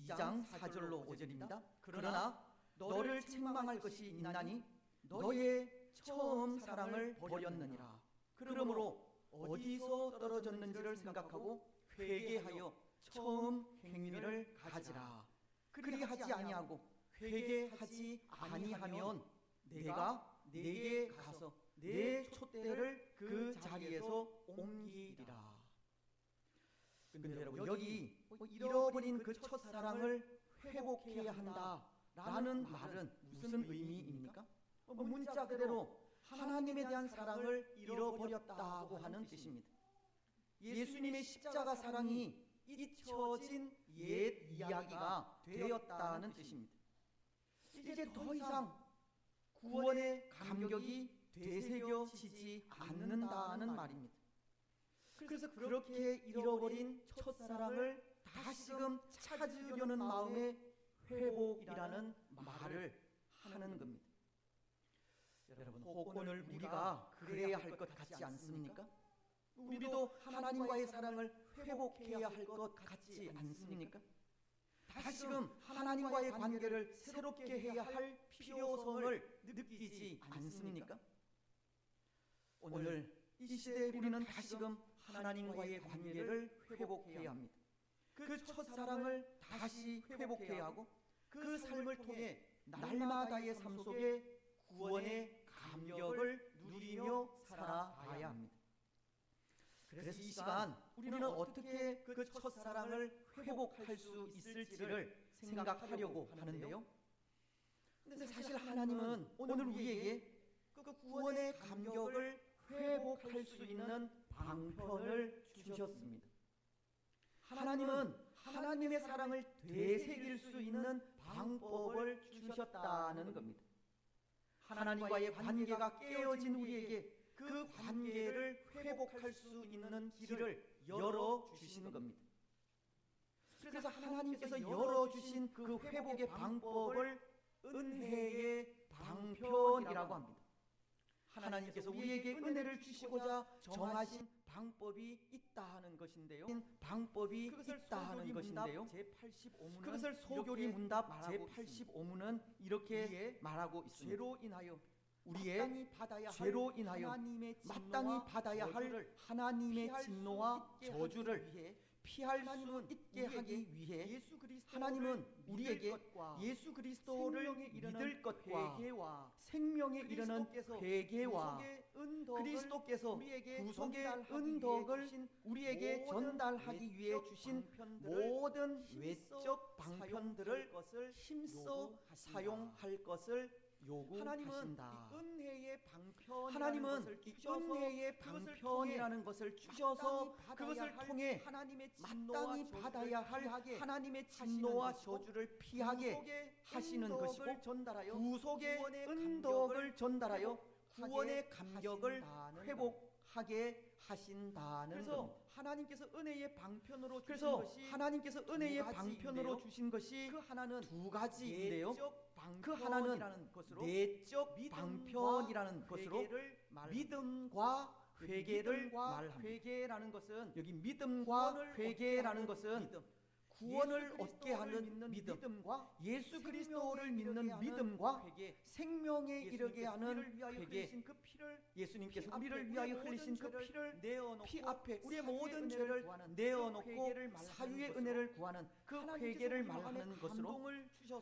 2장 4절로 5절입니다. 그러나 너를 책망할 것이 있나니 너의 처음 사랑을 버렸느니라. 그러므로 어디서 떨어졌는지를 생각하고 회개하여 처음 행위를 가지라. 그리하지 아니하고 회개하지 아니하면 내가 네게 가서 내 촛대를 그 자리에서 옮기리라. 근데 여러분 여기 잃어버린 그 첫사랑을 회복해야 한다라는 말은 무슨 의미입니까? 문자 그대로 하나님에 대한 사랑을 잃어버렸다고 하는 뜻입니다. 예수님의 십자가 사랑이 잊혀진 옛 이야기가 되었다는 뜻입니다. 이제 더 이상 구원의 감격이 되새겨지지 않는다는 말입니다. 그래서 그렇게 잃어버린 첫사랑을 다시금 찾으려는 마음의 회복이라는 말을 하는 겁니다. 여러분, 혹 오늘 우리가 그래야 할 것 같지 않습니까? 우리도 하나님과의 사랑을 회복해야 할 것 같지 않습니까? 다시금 하나님과의 관계를 새롭게 해야 할 필요성을 느끼지 않습니까? 오늘 이 시대에 우리는 다시금 하나님과의 관계를 회복해야 합니다. 그 첫사랑을 다시 회복해야 하고 그 삶을 통해 날마다의 삶 속에 구원의 감격을 누리며 살아가야 합니다. 그래서 이 시간 우리는 어떻게 그 첫사랑을 회복할 수 있을지를 생각하려고 하는데요. 근데 사실 하나님은 오늘 우리에게 그 구원의 감격을 회복할 수 있는 방편을 주셨습니다. 하나님은 하나님의 사랑을 되새길 수 있는 방법을 주셨다는 겁니다. 하나님과의 관계가 깨어진 우리에게 그 관계를 회복할 수 있는 길을 열어주시는 겁니다. 그래서 하나님께서 열어주신 그 회복의 방법을 하나님께서 우리에게 은혜를 주시고자 정하신 방법이 있다 하는 것인데요. 방법이 있다 하는 것인데요. 그것을 소교리 문답 제85문은 이렇게 말하고 있습니다. 죄로 인하여 우리의 죄로 인하여 마땅히 받아야 할 하나님의 진노와 저주를 피할 수 있게 하기 위해 하나님은 우리에게 예수 그리스도를 믿을 것과 생명에 이르는 회개와 그리스도께서 구속의 은덕을 우리에게 전달하기 위해 주신 모든 외적 방편들을 힘써 사용할 것을 요구하신다. 하나님은 이 은혜의 방편이라는 것을 주셔서 그것을 통해 마땅히 받아야 할 하나님의 진노와 저주를 피하게 하시는 것이고 구속의 은덕을 전달하여 구원의 감격을 회복하게 하신다는 겁니다. 하나님께서 은혜의 방편으로 주신 것이 그 하나는 두 가지인데요. 그 하나는 내적 방편이라는 것으로 믿음과 회개를 말합니다. 회개라는 것은 여기 믿음과 회개라는 것은 구원을 얻게 하는 믿음과 예수 그리스도를 믿는 믿음과 생명에 이르게 하는 회개, 예수님께서 우리를 위하여 흘리신 그 피를 피 앞에 우리의 모든 죄를 내어놓고 사유의 은혜를 구하는 그 회개를 말하는 것으로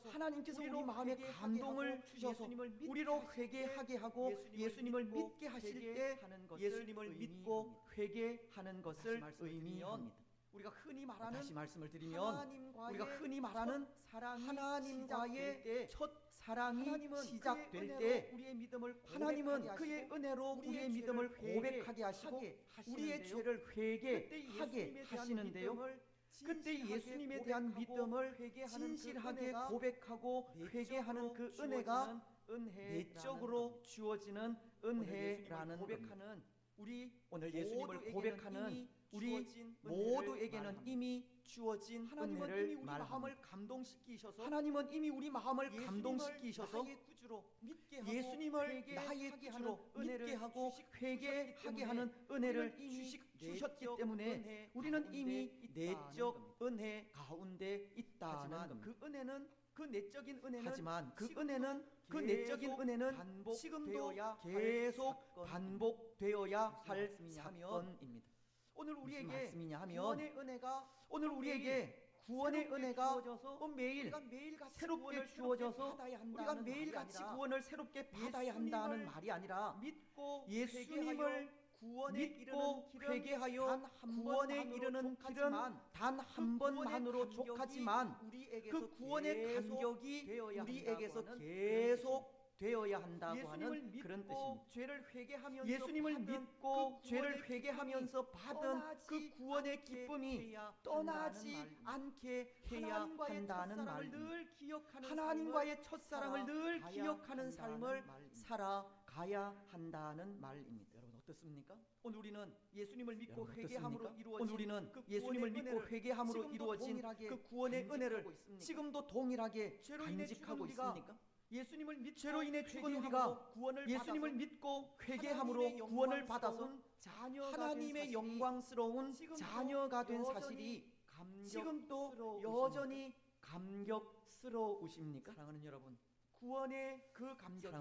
하나님께서 우리 마음에 감동을 주셔서 우리로 회개하게 하고 예수님을 믿게 하실 때 예수님을 믿고 회개하는 것을 의미합니다. 우리가 흔히 말하는 다시 말씀을 드리면 우리가 흔히 말하는 하나님과의 첫 사랑이 시작될 때 하나님은 그의 은혜로 우리의 믿음을 고백하게 하시고 우리의 죄를 회개하게 하시는데요. 그때 예수님에 대한 믿음을 진실하게 고백하고 회개하는 그 은혜가 내적으로 주어지는 은혜라는 고백하는 우리 오늘 예수님을 고백하는 우리 모두에게는 이미 주어진 은혜를 말합니다. 하나님은 이미 우리 마음을 감동시키셔서 예수님을 나의 구주로 믿게 하고 회개하게 하는 은혜를 주셨기 때문에 우리는 이미 내적 은혜 가운데 있다는 겁니다. 그 은혜는 그 내적인 은혜는 하지만 그 은혜는 그 내적인 은혜는 지금도 계속 반복되어야 할 사건입니다. 오늘 우리에게 구원의 은혜가 매일 새롭게 주어져서 우리가 매일같이 구원을 새롭게 받아야 한다는 말이 아니라 예수님을 믿고 회개하여 구원에 이르는 길은 단 한 번만으로 족하지만 그 구원의 간격이 우리에게서 계속 되어야 한다고 하는 그런 뜻입니다. 예수님을 믿고 죄를 회개하면서 받은 그 구원의 기쁨이 떠나지 않게 해야 한다는 말입니다. 하나님과의 첫사랑을 늘 기억하는 삶을 살아가야 한다는 말입니다. 여러분 어떻습니까? 오늘 우리는 예수님을 믿고 회개함으로 이루어진 그 구원의 은혜를 지금도 동일하게 간직하고 있습니까? 죄로 인해 죽은 우리가 예수님을 믿고 회개함으로 구원을 받아서 하나님의 영광스러운 자녀가 된 사실이 지금도 여전히 감격스러우십니까? 사랑하는 여러분, 구원의 그 감격이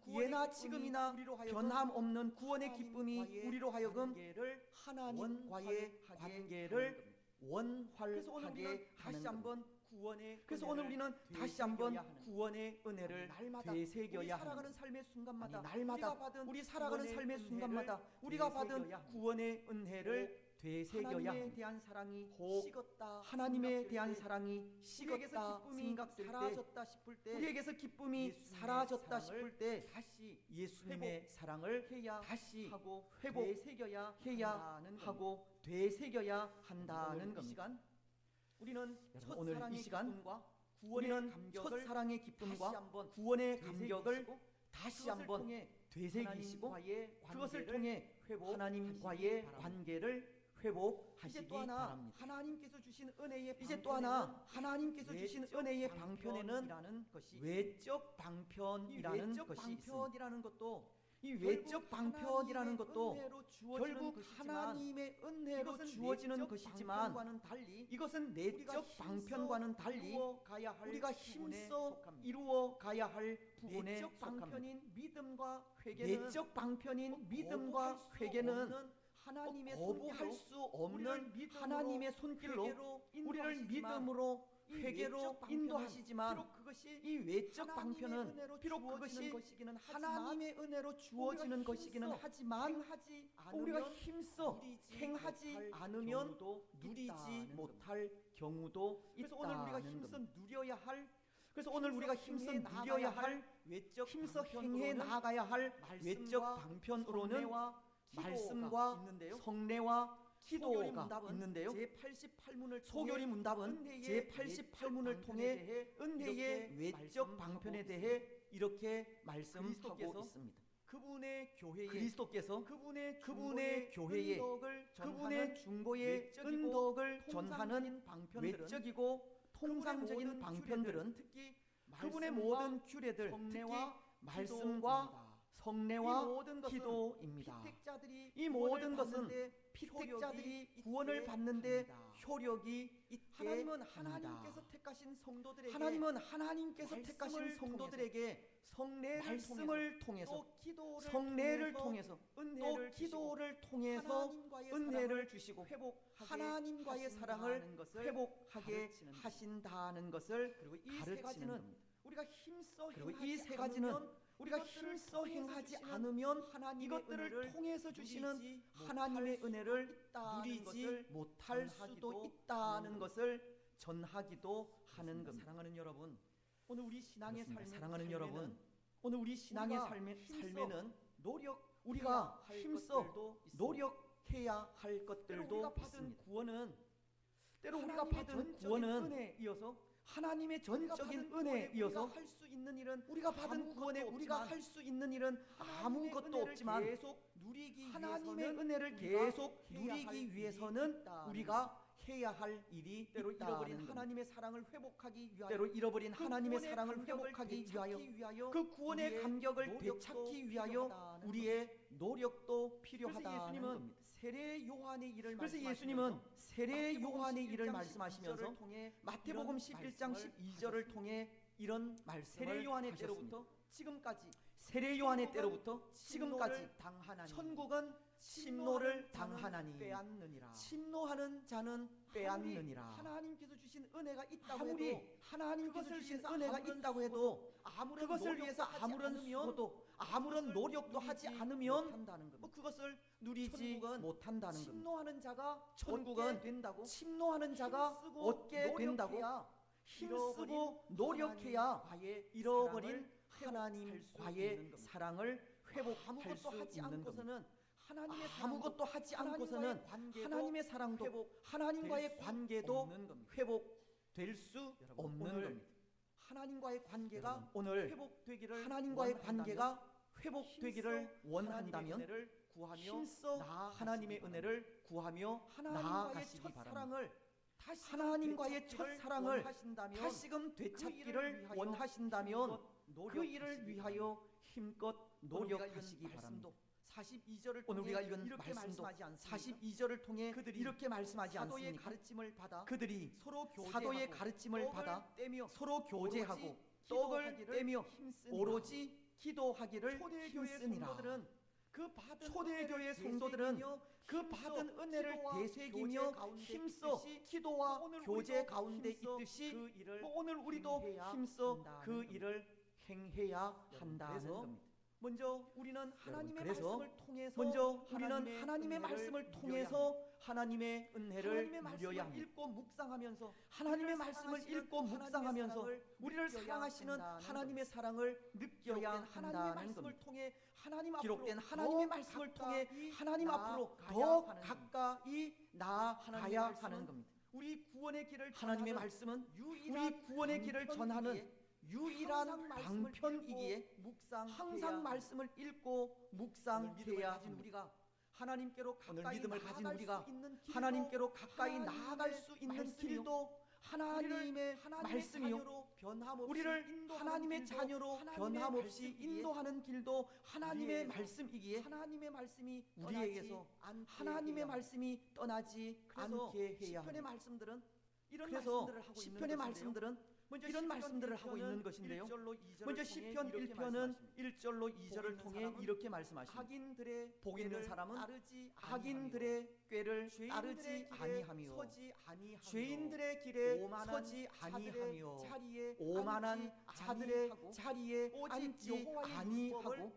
예나 지금이나 변함없는 구원의 기쁨이 우리로 하여금 하나님과의 관계를 원활하게 하는 겁니다. 그래서 오늘 우리는 다시 한번 구원의 은혜를 되새겨야 합니다. 날마다 우리 살아가는 삶의 순간마다 우리가 받은 구원의 은혜를 되새겨야 합니다. 하나님에 대한 사랑이 식었다 생각될 때 우리에게서 기쁨이 사라졌다 싶을 때 다시 예수님의 사랑을 다시 회복해야 하고 되새겨야 한다는 겁니다. 우리는 오늘 이 시간 우리는 첫사랑의 기쁨과 구원의 감격을 다시 한번 되새기시고 그것을 통해 하나님과의 관계를 회복하시기 바랍니다. 하나님께서 주신 은혜의 이제 또 하나 하나님께서 주신 은혜의 방편에는 외적 방편이라는 것이 있습니다. 것도 이 외적 방편이라는 것도 결국 하나님의 은혜로 주어지는 것이지만 이것은 내적 방편과는 달리 우리가 힘써 이루어 가야 할 부분에 내적 방편인 믿음과 회개는 내적 방편인 믿음과 회개는 하나님의 거부할 수 없는 하나님의 손길로 우리를 믿음으로 회개로 인도하시지만 이 외적 방편은 비록 그것이 하나님의 은혜로 주어지는 것이기는 하지만 우리가 힘써 행하지 않으면 누리지 못할 경우도 그래서 오늘 우리가 있다는 힘써 겁니다. 누려야 할 그래서 오늘 우리가 힘써 누려야 할 외적 힘써 행해 나가야 할 외적 방편으로는 말씀과 성례와 기도가 있는데요. 제88문을 소교리 문답은 제88문을 통해 은혜의 외적 방편에 대해 이렇게 말씀하고 있습니다. 그분의 교회에 그리스도께서 그분의 교회에 그분의 중보의 은덕을 전하는 외적이고 통상적인 방편들은 특히 그분의 모든 규례들, 특히 말씀과 성례와 기도입니다. 이 모든 것은 피택자들이 구원을 받는데 효력이 있게 하나님은 합니다. 하나님께서 택하신 성도들에게 하나님은 하나님께서 택하신 말씀을 성도들에게 말씀을 통해서 기도를 성례를 통해서 또 은혜를 기도를 통해서 은혜를 주시고 하나님과의 사랑을 회복하게 하신다는 것을 그리고 이 세 가르치는 가지는 겁니다. 우리가 힘써 그리고 이 세 가지는 우리가 힘써 행하지 않으면 이것들을 통해서 주시는 하나님의 은혜를 누리지 못할 수도 있다는 것을 전하기도 하는 겁니다. 사랑하는 여러분, 오늘 우리 신앙의 사랑하는 여러분, 오늘 우리 신앙의 삶에는 우리가 힘써 노력해야 할 것들도 우리가 받은 있습니다. 구원은 때로 우리가 받은 구원은 은혜이어서 하나님의 전적인 은혜이어서 할 수 있는 일은 우리가 받은 구원에 우리가 할 수 있는 일은 아무것도 없지만 계속 누리기 하나님의 위해서는 은혜를 우리가 계속 해야 할 누리기 일이 위해서는 있다는 우리가 해야 할 일이 때로 잃어버린 있다는 하나님의 사랑을 회복하기 위하여 때로 잃어버린 그 하나님의 구원의 사랑을 감격을 회복하기 되찾기 위하여 그 구원의 우리의 감격을 노력도 되찾기 위하여 필요하다는 우리의 노력도 그래서 필요하다는 예수님은 겁니다. 세례 요한의 일을 그래서 말씀하시면서 예수님은 세례 요한의 일을 11장 말씀하시면서 12절을 통해 마태복음 이런 11장 말씀을 12절을 통해 이런 말씀을 세례 요한의 하셨습니다. 때로부터 지금까지 세례 요한의 때로부터 지금까지 침노를 당하나니 천국은 침노를 당하나니 빼앗느니라. 침노하는 자는 빼앗느니라. 하나님께서 주신 은혜가 있다고 아무리 해도 하나님께서 그것을 주신 위해서 은혜가 아무런 있다고 해도 아무런 그것을 노력도 위해서 하지 아무런 않으면 수고도 아무런 그것을 노력도 하지 누리지 않으면 못한다는 겁니다. 그것을 누리지 천국은 못한다는 겁니다. 침노하는 자가 천국은 얻게 된다고 침노하는 자가 힘쓰고 얻게 된다고 노력해야 힘쓰고 노력해야 하나님과의 잃어버린 사랑을 하나님과의 사랑을 회복할 아무것도 수 하지 있는 겁니다. 않고서는 하나님의 아무것도 하지 않고서는 하나님의 사랑도 하나님과의 관계도 회복될 수 없는 오늘 겁니다. 하나님과의 관계가 오늘 회복되기를 하나님과의 원한다면 관계가 회복되기를 힘써 원한다면 하나님의 은혜를 구하며 힘써 나아가시기 하나님의 바랍니다. 은혜를 구하며 하나님과의 나아가시기 바랍니다. 첫사랑을 하나님과의 첫사랑을 원하신다면 다시금 되찾기를 원하신다면 그 일을 위하여 힘껏 노력하시기 바랍니다. 42절을 오늘 우리가 통해 읽은 이렇게 말씀도 말씀하지 않습니까? 42절을 통해 그들이 이렇게 말씀하지 사도의 않습니까? 가르침을 받아 그들이 서로 교제하고 사도의 가르침을 떡을 받아 떼며 서로 교제하고 오로지 떡을 기도하기를 떼며 힘쓰니라. 오로지 기도하기를 초대교회 힘쓰니라. 성도들은 그 받은 초대교회 은혜를 성도들은 되새기며 그 힘써 받은 은혜를 기도와 되새기며 교제 가운데 힘써 있듯이 기도와 오늘 교제 우리도 가운데 힘써 있듯이 그 일을 오늘 우리도 행해야 힘써 한다는 그 겁니다. 일을 행해야 한다는 그래서 겁니다. 먼저 우리는 하나님의 그래서 말씀을 통해서 먼저 우리는 하나님의 은혜를 말씀을 누려야 통해서 하나님의 은혜를 하나님의 누려야 말씀을 합니다. 읽고 묵상하면서 하나님의 우리를 말씀을 사랑하시는 읽고 묵상하면서 하나님의 우리를 느껴야 사랑하시는 한다는 하나님의 사랑을 느껴야 기록된 하나님의 한다는 말씀을 겁니다. 통해 하나님 앞으로 기록된 하나님의 더 말씀을 가까이 통해 하나님 앞으로 나아가야 더 하는 가까이 하나님의 나아가야 말씀은 하는 겁니다. 우리 구원의 길을 하나님의 전하는 말씀은 유일한 우리 구원의 길을 전하는 방편이기에 유일한 항상 말씀을 방편이기에 읽고 묵상해야 항상 말씀을 읽고 오늘 믿음을 묵상해야 가진 합니다. 우리가 하나님께로 오늘 가까이 믿음을 가진 나아갈 우리가 수 있는 길도, 하나님께로 가까이 하나님의 나아갈 수 있는 말씀도 길도 하나님의 말씀이요, 자녀로 변함없이 우리를 인도하는 하나님의 길도, 자녀로 하나님의 변함없이 말씀이기에 인도하는 길도 하나님의 우리에게서 말씀이기에 하나님의 말씀이 우리에게서 하나님의 말씀이 떠나지 않게 해야 시편의 합니다. 말씀들은 이런 그래서 말씀들을 하고 있는 시편의 것인데요. 말씀들은 먼저 이런 시편 말씀들을 하고 1편은 있는 것인데요. 1절로 2절을 먼저 통해 시편 이렇게 1편은 말씀하십니다. 1절로 2절을 있는 통해 사람은 이렇게 말씀하십니다. 악인들의 복 있는 꾀를 사람은 따르지 악인들의 꾀를 죄인들의 따르지 길에 아니하며 서지 아니하며 죄인들의 길에 오만한 서지 자들의 아니하며 자리에 오만한 앉지 자들의 아니하고 자리에 오직 앉지 여호와의 아니하고 율법을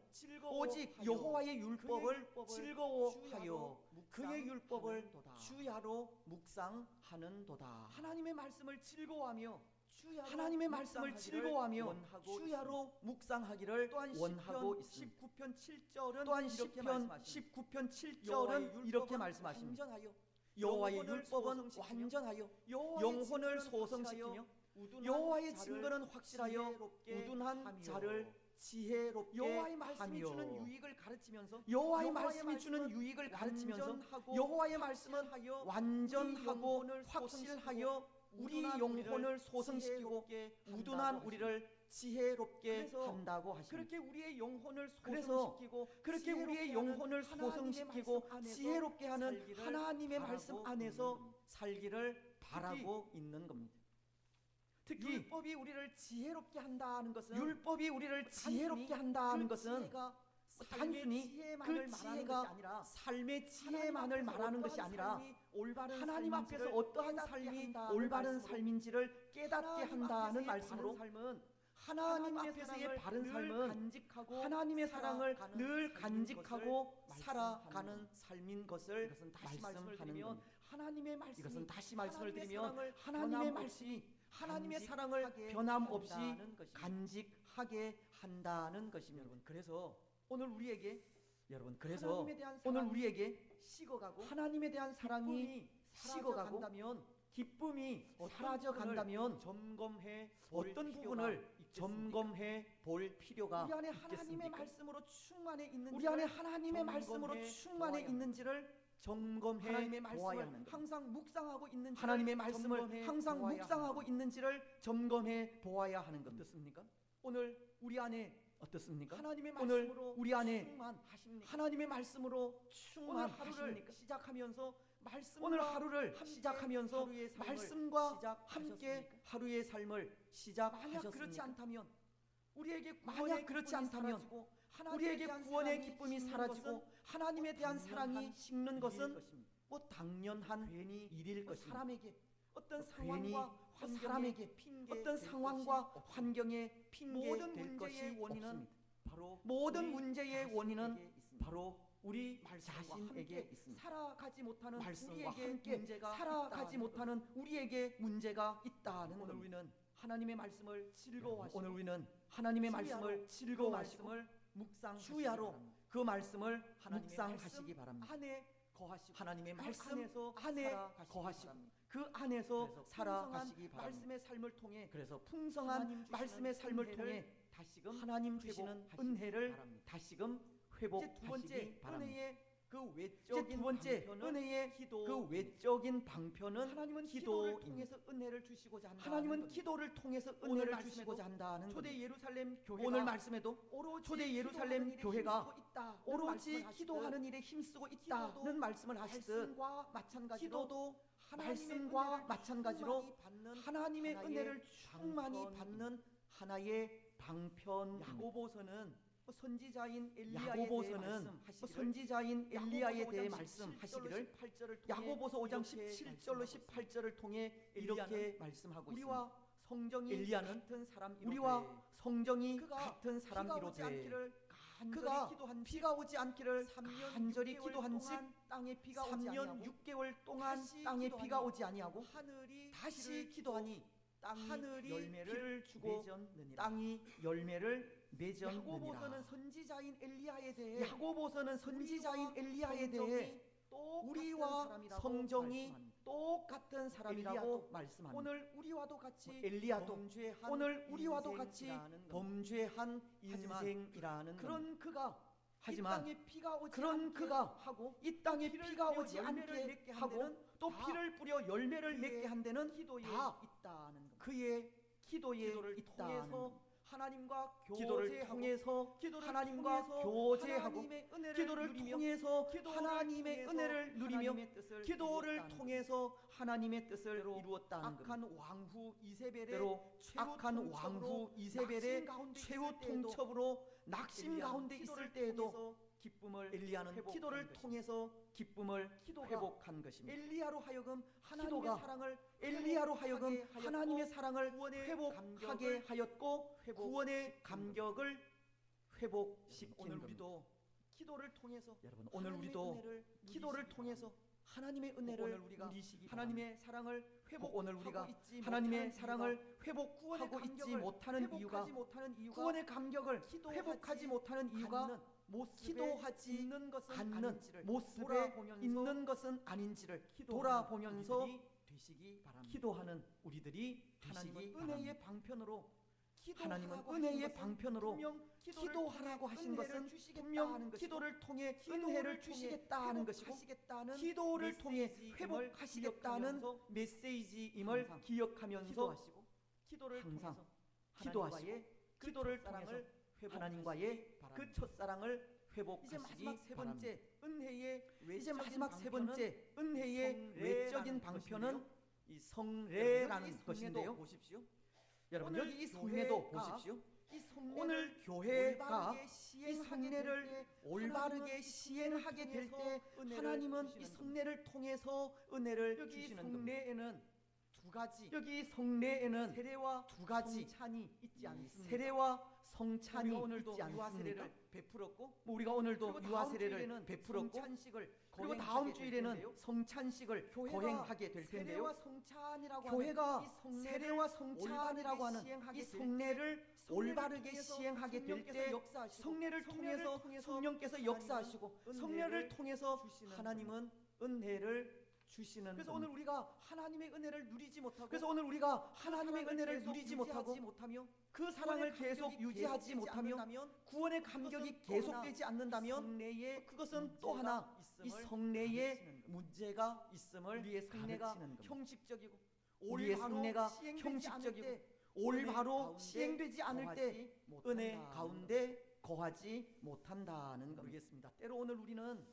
오직 즐거워하여 여호와의 율법을 즐거워하여 주야로 그의 율법을 묵상하는도다. 주야로 묵상하는도다. 하나님의 말씀을 즐거워하며 주야로 하나님의 말씀을 묵상하기를 즐거워하며 원하고 주야로 묵상하기를 또한 원하고 시편 있습니다. 19편 7절은 또한 이렇게 시편 말씀하십니다. 19편 7절은 이렇게 말씀하십니다. 완전하여 여호와의 영혼을 율법은 소성시키며 완전하여 여호와의 영혼을 증거는 소성시키며 확실하여 우둔한 여호와의 자를 증거는 확실하여 지혜롭게 우둔한 하며 자를 지혜롭게 여호와의 말씀이 하며 주는 유익을 가르치면서 여호와의 말씀이 주는 유익을 가르치면서 완전하고 여호와의 말씀은 확실하여 완전하고 영혼을 확실하여 우리 우둔한 영혼을 우리를 소성시키고 지혜롭게 우둔한 한다고 우리를 지혜롭게 그래서 한다고 하십니다. 그렇게 우리의 영혼을 그래서 소성시키고 그렇게 우리의 영혼을 소성시키고 지혜롭게 하는 하나님의 말씀 안에서 살기를 바라고 있는 겁니다. 특히 율법이 우리를 지혜롭게 한다는 것은 율법이 우리를 지혜롭게 한다는 것은 단순히 그 지혜가 삶의 지혜만을 말하는 것이 아니라 하나님 앞에서 어떠한 삶이 올바른 삶인지를 깨닫게 한다는 말씀으로 하나님 앞에서의 바른 삶은 하나님의 사랑을 늘 간직하고 살아가는 삶인 것을 말씀하는 겁니다. 하나님의 말씀이 이것은 다시 말씀을 드리면 하나님의 하나님의 말씀이 하나님의 사랑을 변함없이 간직하게 한다는 것입니다. 여러분, 그래서 오늘 우리에게 여러분, 그래서 하나님에 대한 오늘 사랑이 우리에게 식어가고 하나님에 대한 사랑이 식어가고 식어간다면 기쁨이 사라져 간다면 점검해 어떤 부분을 점검해 볼 필요가 우리 안에 하나님의 있겠습니까? 말씀으로 충만해 있는지 우리 안에 하나님의 말씀으로 점검해 충만해 보아야 있는지를 점검해 하나님의 보아야 말씀을 하는 겁니다. 항상 묵상하고 있는지 하나님의 말씀을 항상 묵상하고 있는지를 점검해 보아야 하는 겁니다. 어떻습니까? 오늘 우리 안에 어떻습니까? 하나님의 오늘 말씀으로 우리 안에 충만하십니까? 하나님의 말씀으로 오늘 하루를 충만하십니까? 시작하면서 말씀과 오늘 하루를 함께 시작하면서 하루의 삶을 말씀과 시작하셨습니까? 함께 하루의 삶을 만약 시작하셨습니까? 그렇지 않다면 우리에게 만약 구원의 그렇지 기쁨이 않다면 사라지고 하나님에 우리에게 대한 구원의 사랑이 기쁨이 식는 사라지고 것은 하나님에 대한 사랑이 당연한 식는 일일 것은 것입니다. 뭐 당연한 괜히 일일 것입니다. 사람에게 어떤 괜히 상황과 환경에 사람에게 핑계 어떤 댈 상황과 것이 없습니다. 환경에 핑계 모든 될 것이 문제의 원인은 없습니다. 바로 모든 우리 문제의 원인은 자신에게 있습니다. 바로 우리 말씀과 자신에게 함께 있습니다. 살아가지 못하는 말씀과 우리에게 함께 문제가 살아가지 있다는 못하는 우리에게 문제가 있다는 오늘 겁니다. 우리는 하나님의 말씀을 즐거워하시고 오늘 우리는 하나님의 주야로 말씀을 그 즐거워하시고 말씀을 묵상하시기 주야로 바랍니다. 그 말씀을 하나님의 묵상하시기 말씀 바랍니다. 안에 거하시고 하나님의 그 말씀 안에서 안에 살아가시기 거하시고 바랍니다. 그 안에서 그래서 살아가시기 풍성한 바랍니다. 말씀의 삶을 통해 그래서 하나님 풍성한 주시는 말씀의 삶을 은혜를 통해 다시금 하나님 주시는 회복하시기 은혜를 바랍니다. 다시금 이제 두 번째 회복하시기 바랍니다. 은혜의 그 이제 외적인 두 번째 방편은 은혜의 기도 그 외적인 방편은 하나님은 기도를 기도입니다. 통해서 은혜를 주시고자 한다. 하나님은 기도를 통해서 오늘 은혜를 말씀에도 주시고자 한다는 초대 겁니다. 예루살렘 교회가 오늘 말씀에도 오로지 초대 예루살렘 기도하는 일에 교회가 힘쓰고 있다는 오로지 말씀을 하시듯 기도하는 일에 힘쓰고 있다는 기도도 말씀을 하시듯 말씀과 마찬가지로 기도도 하나님의 말씀과 은혜를 마찬가지로 충만히 받는 하나님의 하나의 은혜를 충만히 방편입니다. 받는 하나의 방편. 야고보서는 선지자인 엘리야에 대해 야고보서는 말씀하시기를 선지자인 엘리야에 대해 말씀하시기를 18절을 야고보서 5장 17절로 18절을 통해 이렇게 말씀하고 있습니다. 우리와 성정이 엘리야는 같은 사람이로되 우리와 성정이 그가 같은 비가 오지 사람이로되 않기를 그가 기도한 비가 오지 않기를 3년 간절히 6개월 기도한즉 동안 땅에 비가 오지 3년 아니하고 6개월 동안 다시 땅에 기도하니 비가 오지 아니하고 하늘이 다시 비를 기도하니 땅이 하늘이 열매를 비를 주고 맺었느니라. 땅이 열매를 야고보서는 맺었느니라. 선지자인 엘리야에 대해 야고보서는 선지자인 엘리야에 대해 우리와 성정이 똑같은 사람이라고 엘리야도 말씀합니다. 오늘 우리와도 같이 엘리야도 범죄한 오늘 우리와도 같이 인생이라는 것. 범죄한 하지만 인생이라는 그런 겁니다. 그가 하지만 이 땅에 비가 오지 그런 않게 그가 하고 이 땅에 피를 비가 뿌려 오지 열매를 않게 맺게 한 하고 데는 또 다 피를 뿌려 열매를 그의 맺게 한 데는 기도에 다 있다는 겁니다. 그의 기도에 기도를 있다는 통해서 겁니다. 하나님과 기도를 교제하고 통해서 기도를 하나님과 통해서 교제하고 하나님의 은혜를 기도를 누리며 통해서 기도를 하나님의 통해서 은혜를 누리며 하나님의 뜻을 기도를 이루었다는 통해서 하나님의 뜻을 때로 이루었다는 겁니다. 악한 왕후 이세벨의 때로 최후 악한 통첩으로 왕후 이세벨의 낙심 가운데 최후 있을 때에도 통첩으로 낙심 엘리야는 가운데 기도를 있을 때에도 통해서 기쁨을 엘리야는 회복한 기도를 것입니다. 통해서 기쁨을 기도가 회복한 것입니다. 엘리야로 하여금 하나님의 기도가 사랑을 엘리야로 하여금 회복하게 하였고 하나님의 사랑을 구원의 회복하게 감격을 하였고 구원의 감격을 회복시킨 오늘 겁니다. 우리도 기도를 통해서 여러분 오늘 하나님의 우리도 은혜를 기도를 누리시기 통해서 바랍니다. 하나님의 오늘 은혜를 우리가 누리시기 하나님의 사랑을 회복하고 오늘 우리가 있지 하나님의 못하는 사랑을 구원의 회복하고 있지 감격을 못하는 이유가 회복하지 못하는 이유가 구원의 감격을 기도하지 회복하지 못하는 이유가 않는 모습에 기도하지 있는 것은 않는 아닌지를 모습에 돌아보면서 있는 것은 아닌지를 기도하는 돌아보면서 우리들이 되시기 바랍니다. 기도하는 우리들이 하나님은 되시기 은혜의 바랍니다. 방편으로 하나님은 기도하라고 은혜의 하신 것은 방편으로 분명 기도하라고 하신 것은 분명 기도를 통해 은혜를 주시겠다 하는 것이고 하시겠다는 기도를 통해 메시지임을 회복하시겠다는 기억하면서 메시지임을 항상 기억하면서 기도하시고 기도를 항상 통해서 기도하시고 그 기도를 첫사랑을 통해서 하나님과의 그 첫사랑을 이제 회복하시기 마지막 세 바랍니다. 번째 은혜의 이제 마지막 세 방편은 번째 은혜의 성례라는 외적인 방편은 것인데요. 이 성례라는 여기 이 것인데요. 성례도 보십시오. 여러분 오늘 여기 이 성례도 교회가 보십시오. 이 성례를 오늘 교회가 올바르게 이 시행하게 성례를 될 때 올바르게 시행하게 될 때 하나님은 이 성례를 통해서 은혜를 여기 주시는 겁니다. 성례에는 두 가지 여기 성례에는 세례와 두 가지 성찬이 있지 이 않습니다. 세례와 성찬이 우리가 오늘도 있지 유아 세례를 않습니까? 베풀었고 뭐 우리가 오늘도 그리고 유아 다음 세례를 주일에는 베풀었고 성찬식을 그리고 다음 거행하게 될 주일에는 텐데요. 성찬식을 교회가 거행하게 될 텐데요. 세례와 성찬이라고 교회가 하는 이 성례를 세례와 성찬이라고 하는 시행하게 이 될 때 성례를 올바르게 통해서 시행하게 될 성령께서 때 역사하시고 성례를 통해서 성령께서 역사하시고 은혜를 성례를 통해서 주시는 하나님은 은혜를 주시는 그래서 겁니다. 오늘 우리가 하나님의 은혜를 누리지 못하고 그래서 오늘 우리가 그 하나님의 사랑을 은혜를 계속 누리지 못하고 못하며 그 사랑을 구원의 계속 감격이 유지하지 계속되지 못하며 않는다면 구원의 감격이 그것은 또 하나 계속되지 않는다면 성례의 그것은 또 하나 이 있음을 성례에 가르치는 겁니다. 문제가 있음을 우리의 성례가 가르치는 겁니다. 형식적이고 우리의 올바로 성례가 시행되지 형식적이고 않을 때 올바로 가운데 시행되지 않을 때 거하지 은혜 못한다는 가운데 거하지 못한다는 겁니다. 모르겠습니다. 때로 오늘 우리는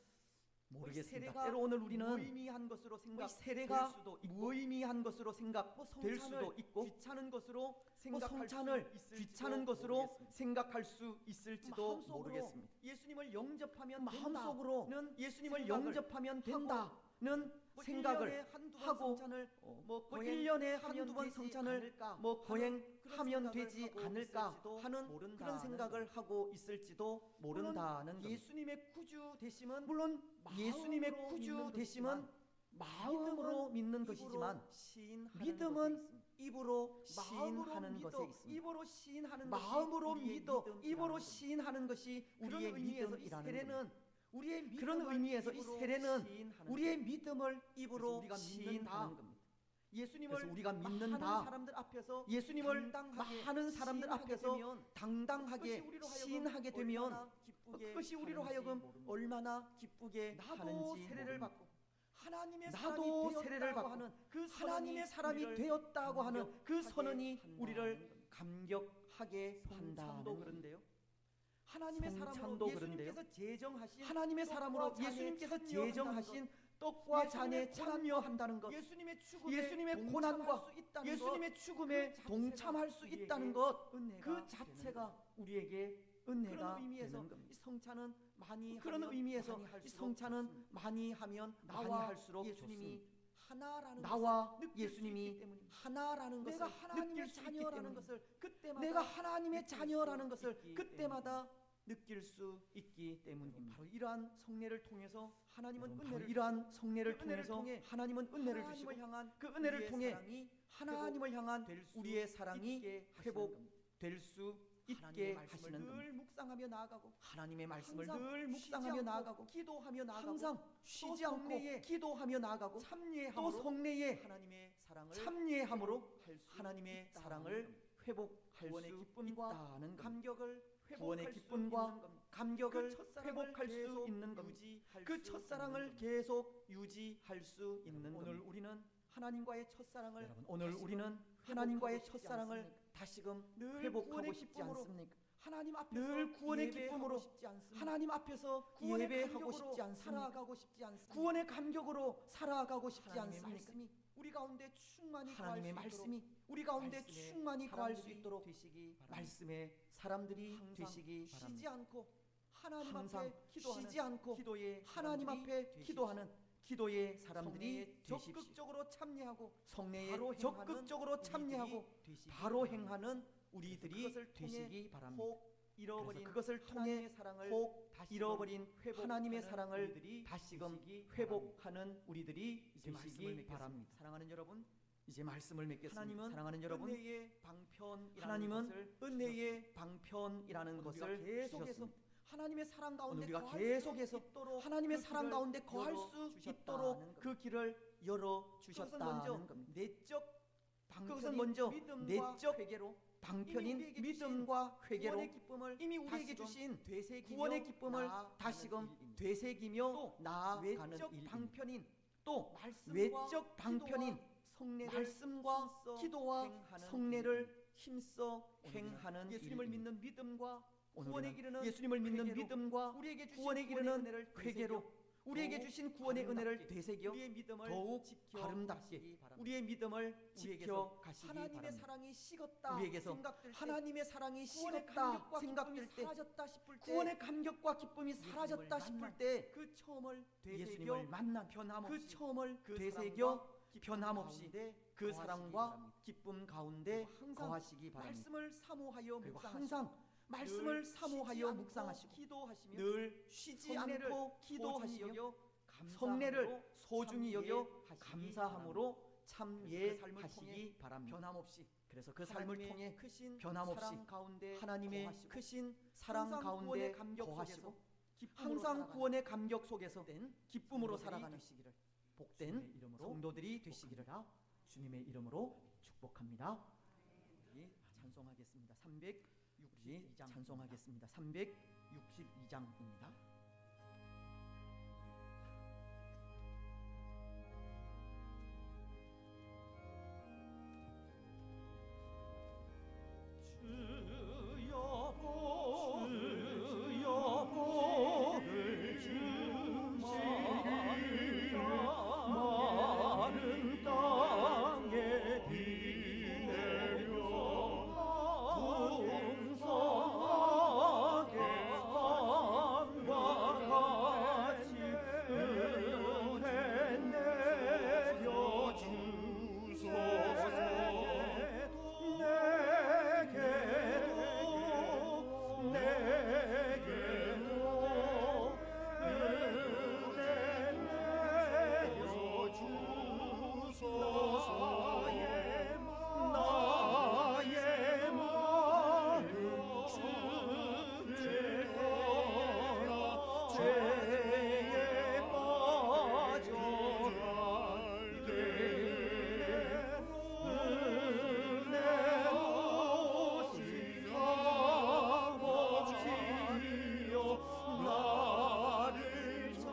모르겠습니다. 세례가 때로 오늘 우리는 무의미한 것으로 뭐 생각될 세례가 수도 있고 무의미한 것으로 생각될 성찬을 수도 있고 귀찮은 것으로 뭐 생각할 성찬을 수 있을지도 귀찮은 것으로 모르겠습니다. 생각할 수 있을지도 마음속으로 모르겠습니다. 예수님을 영접하면 마음속으로는 예수님을 생각을 영접하면 하고 된다는 뭐 생각을 1년에 한두 번 하고 성찬을 뭐 거행 1년에 하면 한두 번 되지 성찬을 않을까 뭐 하는 거행하면 그런 되지 생각을 하고 않을까 있을지도 하는 모른다는 그런 생각을 하고 있을지도 모른다는 겁니다. 예수님의 구주 되심은 물론 예수님의 마음으로 구주 믿는 되심은 것이지만 마음으로 믿는 입으로 것이지만 시인하는 믿음은 것에 있습니다. 입으로 마음으로 시인하는 믿어 것에 있습니다. 입으로 시인하는 마음으로 것이 우리의 믿어 믿음이라는 입으로 겁니다. 시인하는 것이 그런 우리의 의미에서 이 믿음이라는 세례는 겁니다. 우리의 믿음을 그런 의미에서 이 입으로 세례는 시인하는 우리의 믿음을 그래서 입으로 우리가 시인하는 믿는다. 겁니다. 예수님을 그래서 우리가 많은 믿는다. 사람들 앞에서 예수님을 당당하게 많은 사람들 시인하게 앞에서 되면 당당하게 그것이 우리로 하여금 시인하게 되면 얼마나 기쁘게 그것이 우리로 하는지 하여금 모릅니다. 얼마나 기쁘게 나도 하는지 세례를 모릅니다. 받고 하나님의 나도 사람이 세례를 되었다고 받고 하는 그 하나님의 사람이 우리를 되었다고 하는 그 감격하게 선언이 한다는 우리를 겁니다. 감격하게 성찬도 한다는 그런데요. 하나님의 성찬도 사람으로 그런데요. 예수님께서 제정하신 하나님의 떡과 사람으로 잔에 예수님께서 참여한다는 제정하신 떡과 예수님의 잔에 고난과 참여한다는 것, 예수님의 죽음에 예수님의 동참할 고난과 수 있다는 예수님의 죽음에 그 동참할 수 자체가 있다는 우리에게 것, 은혜가 그 되는 자체가 우리에게 그런 은혜가 의미에서 되는 겁니다. 이 성찬은 많이 그런 하면 의미에서 많이 이 할수록 성찬은 좋습니다. 많이 하면 많이 나와 할수록 예수님이 좋습니다. 하나라는 나와 것을 느낄 수 예수님이 있기 때문입니다. 하나라는 것을 내가 하나님의 느낄 수 있기 자녀라는 때문에 것을 그때마다 내가 하나님의 느낄 수 자녀라는 것을 있기 그때마다 느낄 수 있기 때문입니다. 바로 이러한 성례를 통해서 하나님은 바로 은혜를 이러한 성례를 그 은혜를 통해서 통해 하나님은 은혜를 하나님을 주시고 향한 그 은혜를 우리의 통해 사랑이 하나님을 향한 될 수 우리의 사랑이 있게 하시는 겁니다. 회복될 수 하나님의 있게 말씀을 하시는 겁니다. 늘 묵상하며 나아가고 하나님의 말씀을 항상 늘 쉬지 묵상하며 않고 나아가고 기도하며 나아가고 항상 쉬지 않고 성례에 기도하며 나아가고 또 참여함으로 성례에 하나님의 사랑을 참여함으로 할수 하나님의 있다는 사랑을 겁니다. 회복할 할 구원의 수 기쁨과 있다는 감격을 구원의 회복할 수 기쁨과 있는 겁니다. 감격을 그 첫사랑을 회복할 수 계속 있는 겁니다. 유지할 그 수 첫사랑을 있는 계속 유지할 수 있는 오늘 겁니다. 우리는 하나님과의 첫사랑을 여러분, 오늘 다시금 우리는 회복하고 하나님과의 싶지 첫사랑을 않습니까? 다시금 늘 회복하고 구원의 싶지 기쁨으로 않습니까? 하나님 앞에서 늘 구원의 예배하고 기쁨으로 싶지 않습니까? 하나님 앞에서 구원의 예배하고 감격으로 싶지 않습니까? 살아가고 싶지 않습니까? 구원의 감격으로 살아가고 싶지 하나님의 않습니까? 말씀이 우리 가운데 충만히 하나님의 거할 수 있도록 말씀이 우리 가운데 말씀에 충만히 거할 수 사람들이 있도록 되시기 바랍니다. 말씀에 사람들이 항상 되시기 쉬지 바랍니다. 않고 하나님 항상 앞에 기도하는 쉬지 않고 기도의 하나님 사람들이 앞에 되십시오. 기도하는 기도의 사람들이 성례에 되십시오. 적극적으로 참여하고 성례에 바로 적극적으로 행하는 참여하고 우리들이 되시기 바로 바랍니다. 행하는 우리들이 그것을 통해 되시기 바랍니다. 혹 잃어버린 그래서 그것을 통해 하나님의 사랑을 혹 다시금 잃어버린 회복하는 하나님의 사랑을 우리들이 다시금 되시기 회복하는 우리들이 이제 말씀을 되시기 맺겠습니다. 바랍니다. 사랑하는 여러분, 이제 말씀을 맺겠습니다. 하나님은 사랑하는 여러분, 은혜의 방편이라는 하나님은 것을 은혜의 방편이라는 우리가 것을 계속해서 주셨습니다. 하나님의 사랑 오늘 가운데 우리가 거할 계속해서 수 있도록 하나님의 그 사랑 길을 가운데 거할 수 열어주셨다는 있도록 겁니다. 그 길을 열어 그것은 주셨다는 먼저 겁니다. 내적 그것은 먼저 믿음과 내적 회개로 방편인 이미 우리에게 믿음과 주신 회개로 구원의 기쁨을 이미 우리에게 다시금 주신 되새기며 구원의 기쁨을 나아가는 다시금 일입니다. 되새기며 또 나아가는 외적 일입니다. 방편인 또 말씀과 외적 방편인 기도와 성례를 말씀과 힘써 기도와 행하는 성례를 힘써 일입니다. 행하는 예수님을 일입니다. 믿는 믿음과 오늘 구원에 우리는 이르는 예수님을 믿는 회개로 믿음과 우리에게 주신 구원에 구원의 이르는 은혜를 회개로 되새겨 우리에게 더욱 주신 구원의 은혜를 아름답게 되새겨 우리의 믿음을 더욱 지켜 아름답게 가시기 바랍니다. 우리의 믿음을 지켜 우리에게서 가시기 하나님의 바랍니다. 사랑이 식었다 우리에게서 생각될 때 하나님의 사랑이 구원의 식었다 감격과 생각될 기쁨이 때 사라졌다 싶을 때 구원의 감격과 기쁨이 사라졌다 예수님을 싶을 만난 때 그 처음을 예수님을 되새겨 만난 변함없이 그 처음을 그 되새겨 사랑과 변함없이 가운데 그 거하시기 사랑과 바랍니다. 기쁨 가운데 그리고 항상 거하시기 바랍니다. 말씀을 사모하여 그리고 묵상하시고 항상 말씀을 늘 사모하여 쉬지 않고 묵상하시고 기도하시며 늘 쉬지 성례를 않고 기도하시며 기도하시며 성례를 소중히 여겨 참예하시기 감사함으로 그래서 그 삶을 참예하시기 바랍니다. 변함없이 그래서 그 삶을 하나님의 통해 크신 변함없이 사랑 가운데 하나님의 거하시고 크신 사랑 항상 가운데 구원의 감격 거하시고 속에서 기쁨으로 항상 살아가는 구원의 감격 속에서 기쁨으로 성도들이 살아가는 되시기를 복된 주님의 이름으로 성도들이 되시기를 주님의 이름으로 축복합니다. 우리 찬송하겠습니다. 우리 362장 찬송하겠습니다. 362장입니다. 주여 복을 주시리라 마른 땅에 비 내려 풍성하게 산과 같이 은혜 내려 주소서 내게도 은혜 내려 주소서 나의 마음 주제거라 죄에 빠져 나를 잡아주소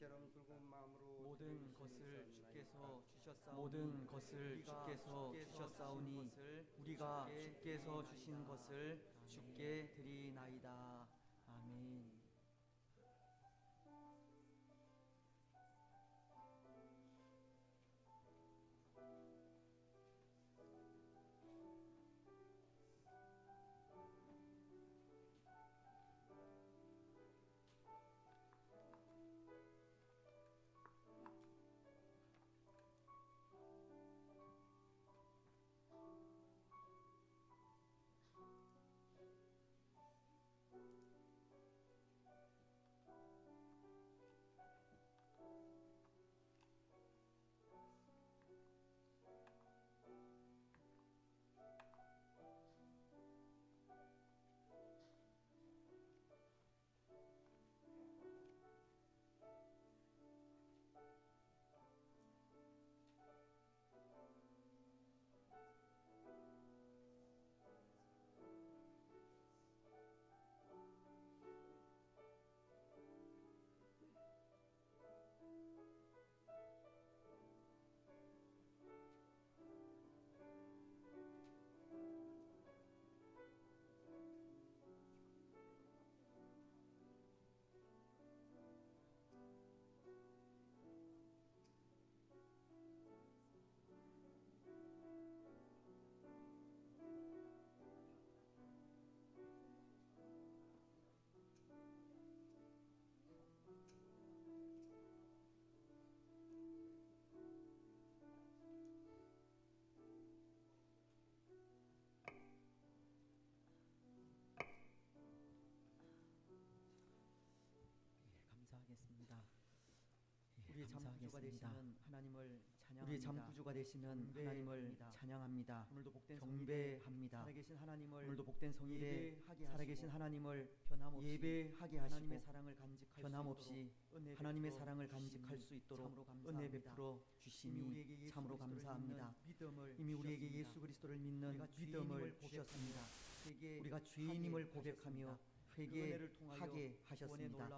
이처럼 붉은 마음으로 모든 것을 주께서 주셨사오니 우리가 주께서 주신 것을 주께 드리나이다. 아멘. 감사하겠습니다. 우리의 잠구주가 되시는 하나님을 찬양합니다. 우리의 잠구주가 되시는 하나님을 찬양합니다. 오늘도 복된 경배합니다. 살아계신 하나님을 오늘도 복된 성일에 살아계신 하나님을 변함없이 예배하게 하시고 하나님의 사랑을 간직할 변함없이 하나님의 사랑을 간직할 수 있도록 은혜 베풀어 주시니 참으로 감사합니다. 이미 우리에게 예수 그리스도를 믿는 믿음을 주셨습니다. 우리가 죄인임을 고백하며 회개하게 하셨습니다.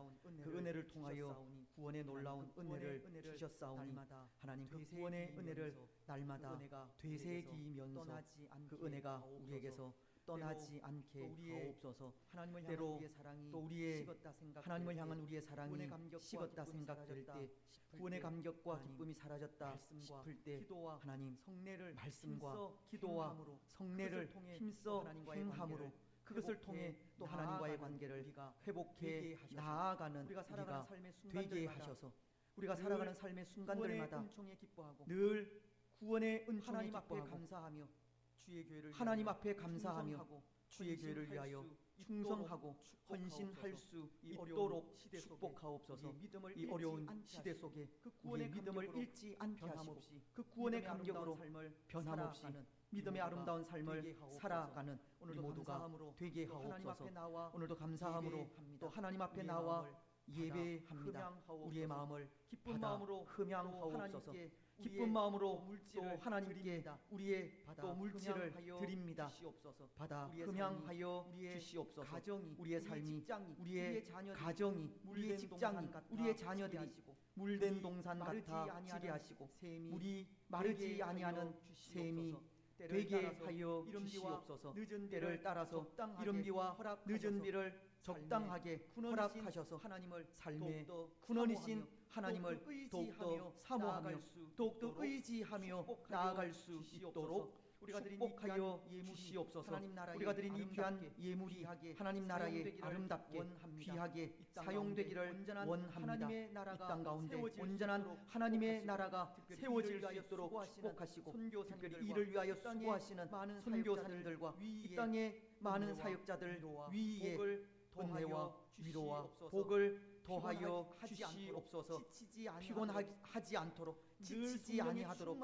그 은혜를 통하여 구원의 놀라운 은혜를 주셨사오니 하나님 그 구원의 은혜를 날마다 되새기면서 그 은혜가 우리에게서 떠나지 않게 하옵소서. 때로 또 우리의 하나님을 향한 우리의 사랑이 식었다 생각될 때 구원의 감격과 기쁨이 사라졌다 싶을 때 하나님 말씀과 기도와 성례를 힘써 행함으로 그것을 통해 또 하나님과의 관계를 회복해 나아가는 우리가 되게 하셔서 우리가 살아가는 삶의 순간들마다 늘 구원의 은총에 기뻐하고 하나님 앞에 감사하며 주의 교회를 위하여 충성하고 헌신할 수 있도록 축복하옵소서. 이 어려운 시대 속에 우리의 믿음을 잃지 않게 하시고 그 구원의 감격으로 변함없이 믿음의 아름다운 삶을 살아가는 우리 모두가 되게 하옵소서. 오늘도 감사함으로 또 하나님 앞에 나와 예배합니다. 우리의 마음을 기쁜 마음으로 흠양하옵소서. 기쁜 마음으로 또 하나님께 우리의 또 물질을 드립니다. 받아 흠양하여 주시옵소서. 우리의 삶이 우리의 가정이 우리의 직장이 우리의 자녀들이 물된 동산 같아 지게 하시고 물이 마르지 아니하는 샘이 되게 하여 주시옵소서. 때를 따라서 이른 비와 늦은 비를 적당하게 허락하셔서 삶의 근원이신 하나님을 더욱더 사모하며 더욱더 의지하며 나아갈 수 있도록 축복하여 주시옵소서. 우리가 드린 이 귀한 예물이 하나님 나라에 아름답게 귀하게 사용되기를 원합니다. 이 땅 가운데 온전한 하나님의 나라가 세워질 수 있도록 축복하시고 특별히 이를 위하여 수고하시는 선교사님들과 이 땅의 많은 사역자들 위에 은혜와 위로와 복을 더하여 주시옵소서. 피곤하지 않도록 지치지 아니하도록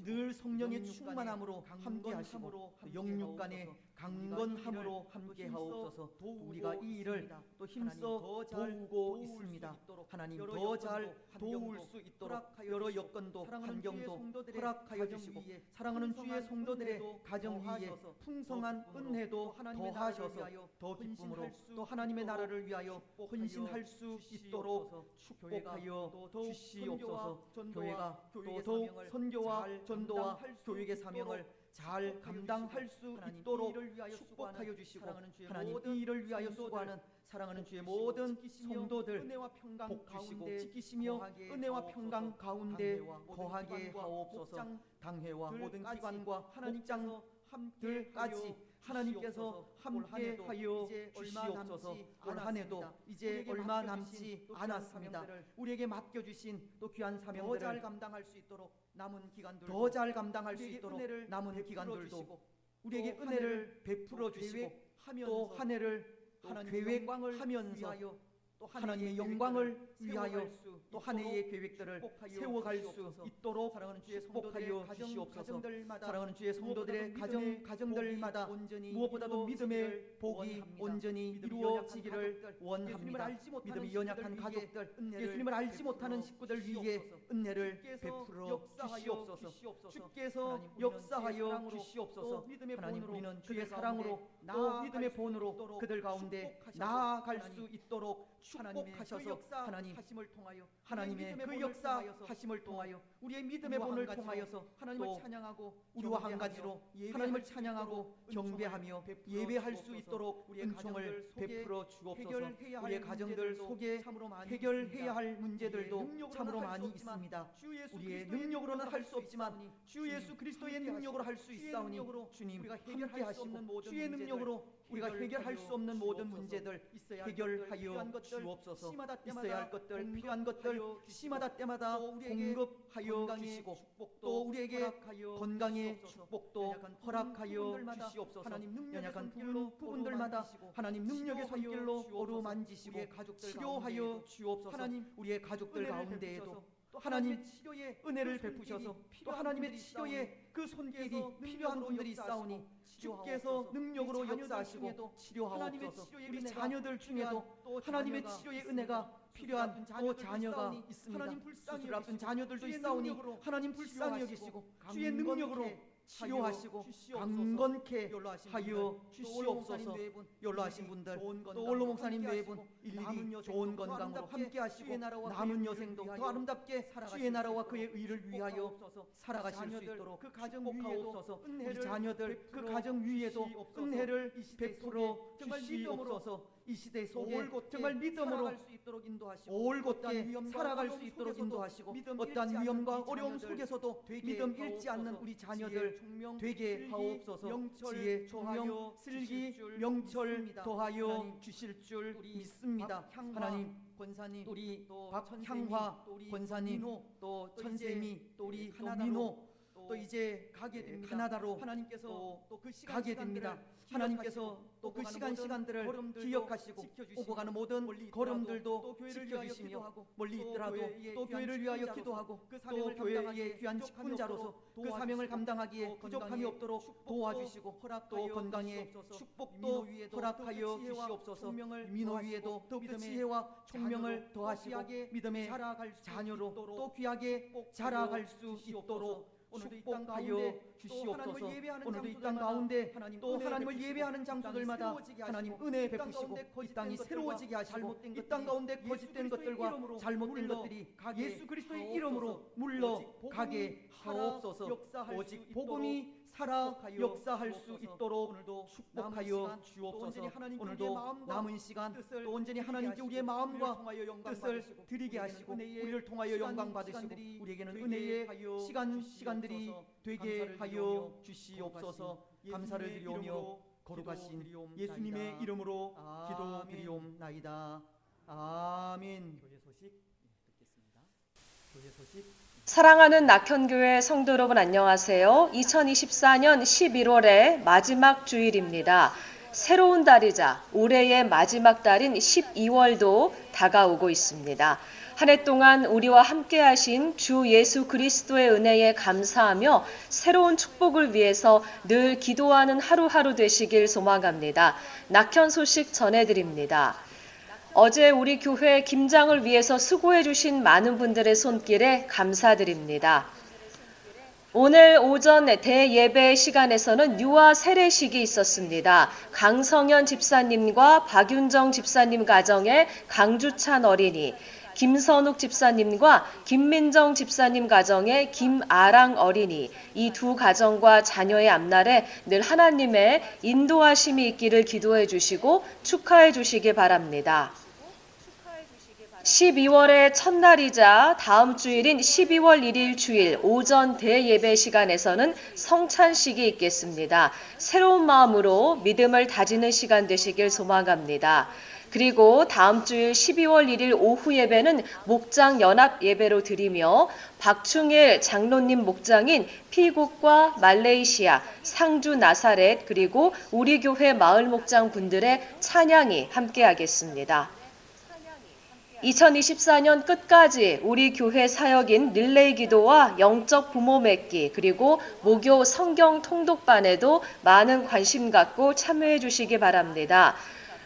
늘 성령의 충만함으로 함께하시고 영육간의 강건함으로 함께하옵소서. 우리가 이 일을 또 힘써 도우고 있습니다. 하나님 더 잘 도울 수 있도록 여러 여건도 환경도 허락하여 주시고 사랑하는 주의 성도들의 가정 위에 풍성한 은혜도 더하셔서 더 기쁨으로 또 하나님 하나님의 나라를 위하여 헌신할 수 있도록 축복하여 주시옵소서. 교회가 또 더욱 선교와 전도와 교육의 사명을 잘 감당할 수 있도록 축복하여 주시고, 하나님 이 일을 위하여 수고하는 사랑하는 주의 모든 성도들 복 주시고 지키시며 은혜와 평강 가운데 거하게 하옵소서. 당회와 모든 기관과 목장들까지 하나님께서 함께하여 주시옵소서. 올 한해도 이제 얼마 남지 않았습니다. 우리에게 맡겨주신 또 귀한 사명들을 더 잘 감당할 수 있도록 남은 기간들도 우리에게 은혜를 베풀어 주시고, 또 한 해를 계획하면서 또 하나님의 영광을 위하여 또 한 해의 계획들을 세워갈 수 있도록 축복하여 주시옵소서. 사랑하는 주의 성도들의 가정들마다 무엇보다도 믿음의 복이 온전히 이루어지기를 원합니다. 믿음이 연약한 가족들, 예수님을 알지 못하는 식구들 위해 은혜를 베풀어 주시옵소서. 주께서 역사하여 주시옵소서. 하나님, 우리는 주의 사랑으로 또 믿음의 본으로 그들 가운데 나아갈 수 있도록 축복하셔서 하나님의 그 역사하심을 통하여 우리의 믿음의 본을 통하여서 하나님을 찬양하고 우리와 한 가지로 하나님을 찬양하고 경배하며 예배할 수 있도록 은총을 베풀어 주옵소서. 우리의 가정들 속에 해결해야 할 문제들도 참으로 많이 있습니다. 우리의 능력으로는 할 수 없지만 주 예수 그리스도의 능력으로 할 수 있사오니 주님 함께 하시고, 주의 능력으로 우리가 해결할 수 없는 모든 문제들 해결하여 주옵소서. 있어야 할 것들, 필요한 것들 시마다 때마다 공급하여 주시고, 또 우리에게 건강의 축복도 허락하여 주시옵소서. 연약한 부분들마다 하나님 능력의 손길로 어루만지시고 치료하여 주옵소서. 우리의 가족들 가운데에도 하나님 은혜를 베푸셔서 또 하나님의 치료에 그 손길이 필요한 분들이 있사오니 주께서 능력으로 역사하시고 치료하옵소서. 우리 자녀들 중에도 하나님의 치료의 은혜가 필요한 또 자녀가 있습니다. 수술 앞둔 자녀들도 있사오니 하나님 불쌍히 여기시고 주의 능력으로 치료하시고 강건케 하여 주시옵소서. 연로하신 분들, 또 원로 목사님 네 분 일일이 좋은 건강으로 함께 하시고 남은 여생도 더 아름답게 주의 나라와 그의 의를 위하여 살아가실 수 있도록 축복하옵소서. 우리 자녀들 그 가정 위에도 은혜를 베풀어 주시옵소서. 이 시대 속에 정말 믿음으로 올곧게 살아갈 수 있도록 인도하시고, 어떠한 위험과 어려움 속에서도 믿음 잃지 않는 우리 자녀들 되게 하옵소서. 지혜, 총명, 슬기, 명철 더하여 주실 줄 믿습니다. 하나님, 권사님, 우리 박향화 권사님, 또 천세미, 또 우리 민호, 또 이제 가게 됩니다. 카나다로 하나님께서 또 그 가게 됩니다. 하나님께서 또 그 시간들을 기억하시고 오고 가는 모든 걸음들도 지켜주시며, 멀리 있더라도 또 교회를 위하여 기도하고 또 교회의 귀한 직분자로서 그 사명을 감당하기에 부족함이 없도록 도와주시고, 또 건강의 축복도 허락하여 주시옵소서. 민호 위에도 더욱 지혜와 총명을 더하시고 믿음의 자녀로 또 귀하게 자라갈 수 있도록 축복하여 주시옵소서. 오늘도 이 땅 가운데 또 하나님을 예배하는 장소들마다 하나님 은혜 베푸시고 이 땅이 새로워지게 하시고, 이 땅 가운데 거짓된 것들과 잘못된 것들이 예수 그리스도의 이름으로 물러가게 하옵소서. 오직 복음이 살아 역사할 수 있도록 축복하여 주옵소서. 오늘도 남은 시간 또 온전히 하나님께 우리의 마음과 뜻을 드리게 하시고 우리를 통하여 영광 받으시고 우리에게는 은혜의 시간들이 되게 하여 주시옵소서. 감사를 드리오며 거룩하신 예수님의 이름으로 기도드리옵나이다. 아멘. 교회 소식 듣겠습니다. 교회 소식. 사랑하는 낙현교회 성도 여러분 안녕하세요. 2024년 11월의 마지막 주일입니다. 새로운 달이자 올해의 마지막 달인 12월도 다가오고 있습니다. 한 해 동안 우리와 함께 하신 주 예수 그리스도의 은혜에 감사하며 새로운 축복을 위해서 늘 기도하는 하루하루 되시길 소망합니다. 낙현 소식 전해드립니다. 어제 우리 교회 김장을 위해서 수고해 주신 많은 분들의 손길에 감사드립니다. 오늘 오전 대예배 시간에서는 유아 세례식이 있었습니다. 강성현 집사님과 박윤정 집사님 가정의 강주찬 어린이, 김선욱 집사님과 김민정 집사님 가정의 김아랑 어린이, 이 두 가정과 자녀의 앞날에 늘 하나님의 인도하심이 있기를 기도해 주시고 축하해 주시기 바랍니다. 12월의 첫날이자 다음 주일인 12월 1일 주일 오전 대예배 시간에서는 성찬식이 있겠습니다. 새로운 마음으로 믿음을 다지는 시간 되시길 소망합니다. 그리고 다음 주일 12월 1일 오후 예배는 목장 연합 예배로 드리며 박충일 장로님 목장인 피국과 말레이시아, 상주 나사렛 그리고 우리 교회 마을 목장 분들의 찬양이 함께하겠습니다. 2024년 끝까지 우리 교회 사역인 릴레이 기도와 영적 부모 맺기 그리고 모교 성경 통독반에도 많은 관심 갖고 참여해 주시기 바랍니다.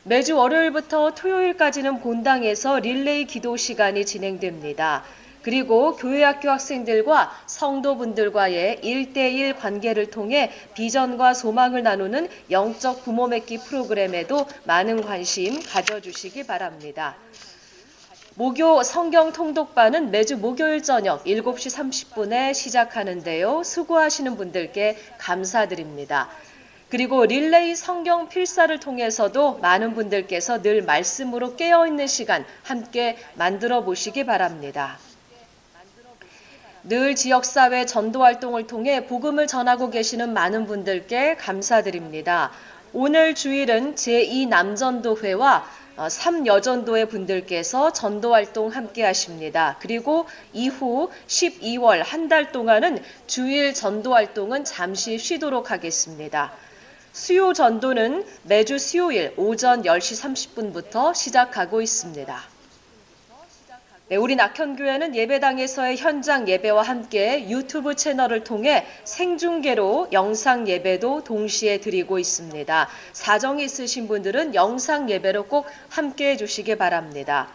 매주 월요일부터 토요일까지는 본당에서 릴레이 기도 시간이 진행됩니다. 그리고 교회학교 학생들과 성도분들과의 1대1 관계를 통해 비전과 소망을 나누는 영적 부모 맺기 프로그램에도 많은 관심 가져주시기 바랍니다. 모교 성경 통독반은 매주 목요일 저녁 7시 30분에 시작하는데요. 수고하시는 분들께 감사드립니다. 그리고 릴레이 성경 필사를 통해서도 많은 분들께서 늘 말씀으로 깨어있는 시간 함께 만들어 보시기 바랍니다. 늘 지역사회 전도활동을 통해 복음을 전하고 계시는 많은 분들께 감사드립니다. 오늘 주일은 제2남전도회와 3여전도회 분들께서 전도활동 함께 하십니다. 그리고 이후 12월 한 달 동안은 주일 전도활동은 잠시 쉬도록 하겠습니다. 수요 전도는 매주 수요일 오전 10시 30분부터 시작하고 있습니다. 네, 우리 낙현교회는 예배당에서의 현장 예배와 함께 유튜브 채널을 통해 생중계로 영상 예배도 동시에 드리고 있습니다. 사정이 있으신 분들은 영상 예배로 꼭 함께 해주시기 바랍니다.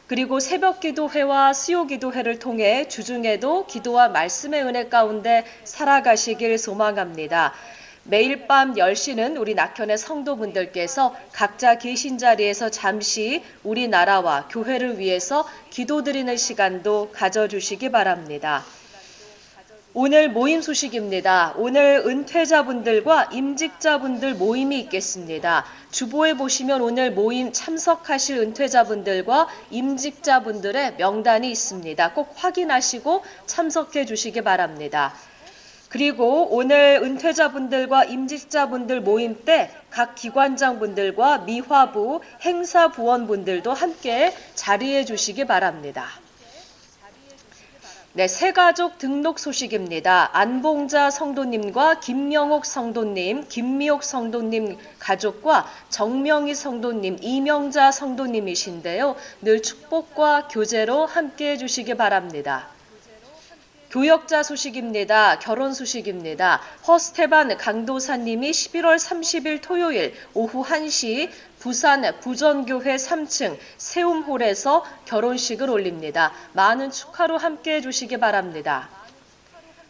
그리고 새벽 기도회와 수요 기도회를 통해 주중에도 기도와 말씀의 은혜 가운데 살아가시길 소망합니다. 매일 밤 10시는 우리 낙현의 성도분들께서 각자 계신 자리에서 잠시 우리나라와 교회를 위해서 기도드리는 시간도 가져주시기 바랍니다. 오늘 모임 소식입니다. 오늘 은퇴자분들과 임직자분들 모임이 있겠습니다. 주보에 보시면 오늘 모임 참석하실 은퇴자분들과 임직자분들의 명단이 있습니다. 꼭 확인하시고 참석해 주시기 바랍니다. 그리고 오늘 은퇴자분들과 임직자분들 모임 때 각 기관장분들과 미화부, 행사부원분들도 함께 자리해 주시기 바랍니다. 네, 새가족 등록 소식입니다. 안봉자 성도님과 김명옥 성도님, 김미옥 성도님 가족과 정명희 성도님, 이명자 성도님이신데요. 늘 축복과 교제로 함께 해주시기 바랍니다. 교역자 소식입니다. 결혼 소식입니다. 허스테반 강도사님이 11월 30일 토요일 오후 1시 부산 부전교회 3층 세움홀에서 결혼식을 올립니다. 많은 축하로 함께해 주시기 바랍니다.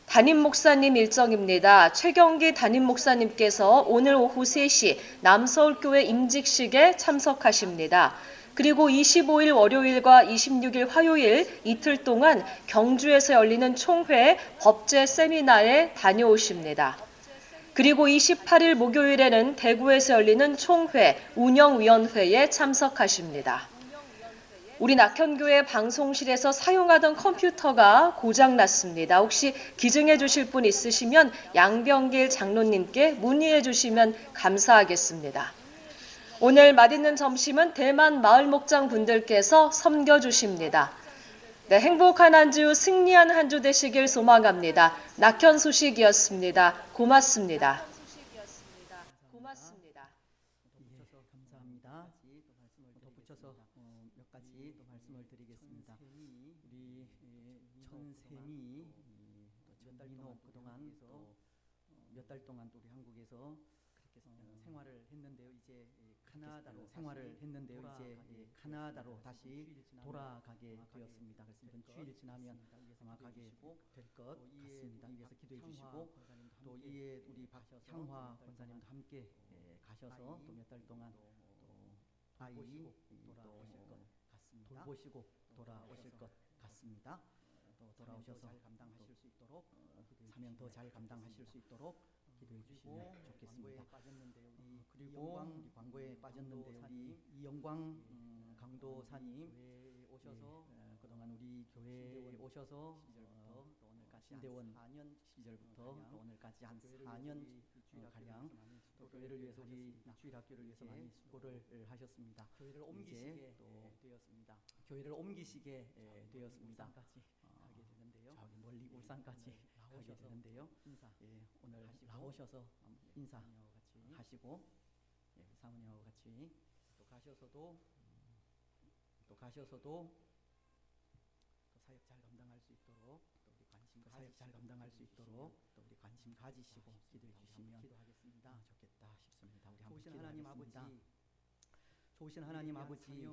담임 목사님 일정입니다. 최경기 담임 목사님께서 오늘 오후 3시 남서울교회 임직식에 참석하십니다. 그리고 25일 월요일과 26일 화요일 이틀 동안 경주에서 열리는 총회 법제 세미나에 다녀오십니다. 그리고 28일 목요일에는 대구에서 열리는 총회 운영위원회에 참석하십니다. 우리 낙현교회 방송실에서 사용하던 컴퓨터가 고장났습니다. 혹시 기증해 주실 분 있으시면 양병길 장로님께 문의해 주시면 감사하겠습니다. 오늘 맛있는 점심은 대만 마을 목장 분들께서 섬겨주십니다. 네, 행복한 한 주, 승리한 한 주 되시길 소망합니다. 낙현 소식이었습니다. 고맙습니다. 덧붙여서 감사합니다. 덧붙여서 몇 가지 또 말씀을 드리겠습니다. 우리 천샘이 민호 그동안 또 몇 달 동안 또 우리 한국에서 그렇게 생활을 했는데요. 이제 캐나다로 생활을 했는데요. 이제 캐나다로 다시 돌아가게 되었습니다. 그래서 이번 주일 지나면 아마 가게 될 것 같습니다. 위해서 기도해 주시고 또 이에 우리 박향화 권사님도 함께 가셔서 또 몇 달 동안 또 아이 돌아오실 것 같습니다. 돌보시고 돌아오실 것 같습니다. 또 돌아오셔서 잘 감당하실 수 있도록 사명 더 잘 감당하실 수 있도록 기도해 주시면 좋겠습니다. 그리고 우리 광고에 빠졌는데 우리 이영광 강도사님 오셔서 그동안 우리 교회에 오셔서 시절부터 오늘까지 신대원 4년 시절부터 또 오늘까지 한 4년 가량 또 교회를 위해서 우리 주일학교를 위해서 많이 수고를 하셨습니다. 교회를 옮기시게 되었습니다. 교회를 옮기시게 되었습니다. 가게 되는데요. 저기 멀리 울산까지 가게 되는데요. 오늘 나오셔서 인사하시고 사모님하고 같이 또 가셔서도 또 사역 잘 감당할 수 있도록 또 우리 관심 사역 잘 감당할 수 있도록 또 우리 관심 가지시고 기도해 주시면 기도하겠습니다. 좋겠다 싶습니다. 우리 한번 기도하겠습니다. 좋으신 하나님 아버지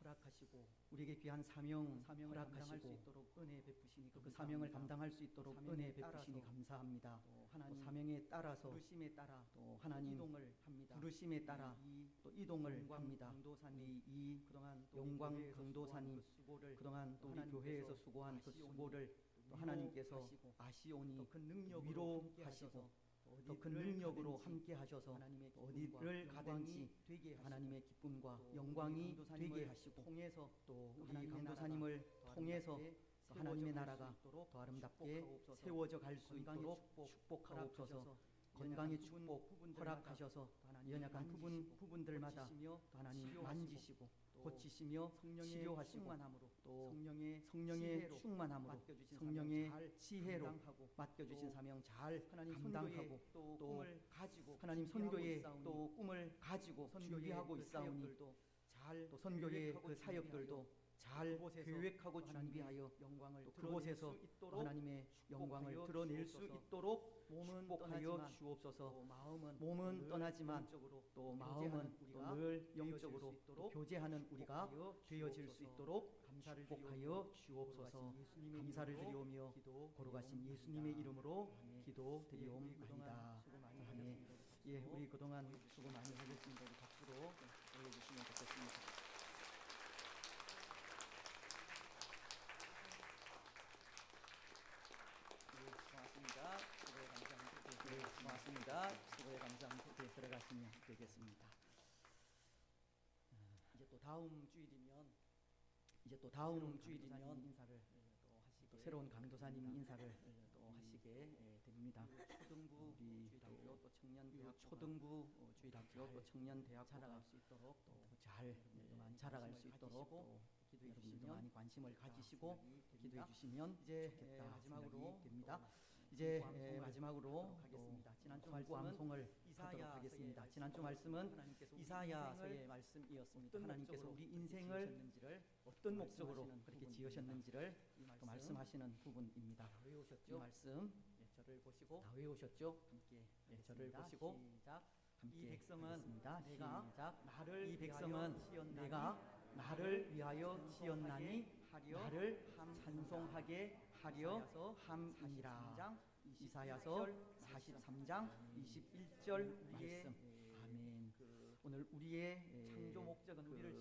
허락하시고 우리에게 귀한 사명 허락하시고 은혜 베푸시니 그 사명을 감당할 수 있도록 은혜 베푸시니 감사합니다. 또 하나님 사명에 따라서 부르심에 따라 또 하나님 이동을 합니다. 부르심에 따라 또 이동을 합니다. 우리 이 그동안 영광 강도사님 그동안 또 우리 교회에서 수고한 그 수고를 또 하나님께서 아시오니 위로하시고 더 큰 능력으로 함께 하셔서 어디를 가든지 하나님의 기쁨과 영광이 되게 하시고 또 우리 강도사님을 통해서 하나님의 나라가 더 아름답게 세워져 갈 수 있도록 축복하옵소서. 건강의 축복 허락하셔서 연약한 부분들마다 하나님 만지시고 고치시며 치료하시고 또 성령의 충만함으로 성령의 지혜로 맡겨주신 사명 잘 감당하고 또 하나님 선교의 또 꿈을 가지고 준비하고 있사오니 또 선교의 그 사역들도 잘 계획하고 준비하여 또 그곳에서 하나님의 영광을 드러낼 수 있도록 축복하여 주옵소서. 몸은 떠나지만 또 마음은 또 늘 영적으로 또 교제하는 우리가 되어질 수 있도록 축복하여 주옵소서. 감사를 드리오며 거룩하신 예수님의 이름으로 기도드리옵나이다. 아멘. 예, 우리 그동안 수고 많이 하셨습니다. 우리 박수로 올려주시면 좋겠습니다. 고맙습니다. 수고에 감사합니다. 들어가시면 되겠습니다. 이제 또 다음 주일이면 인사를 또 새로운 강도사님 인사를 또 하시게 됩니다. 초등부 주일학교 또 청년대학 초등부 주일학교 또 청년대학 자라갈 수 있도록 또 잘 자라갈 수 있도록 또 여러분들도 많이 관심을 가지시고 기도해 주시면 이제 마지막으로 됩니다. 이제 마지막으로 가겠습니다. 지난주 암송을 하도록 하겠습니다. 지난주 말씀은 이사야서의 말씀이었습니다. 하나님께서 우리 인생을 어떤 목적으로 그렇게 지으셨는지를 또 말씀하시는 부분입니다. 이 말씀 저를 보시고 다 외우셨죠? 함께 저를 보시고 이 백성은 내가 나를 위하여 지었나니 나를 찬송하게 하려 함이라. 이사야서 43장 21절 말씀. 아멘. 오늘 우리의 우리를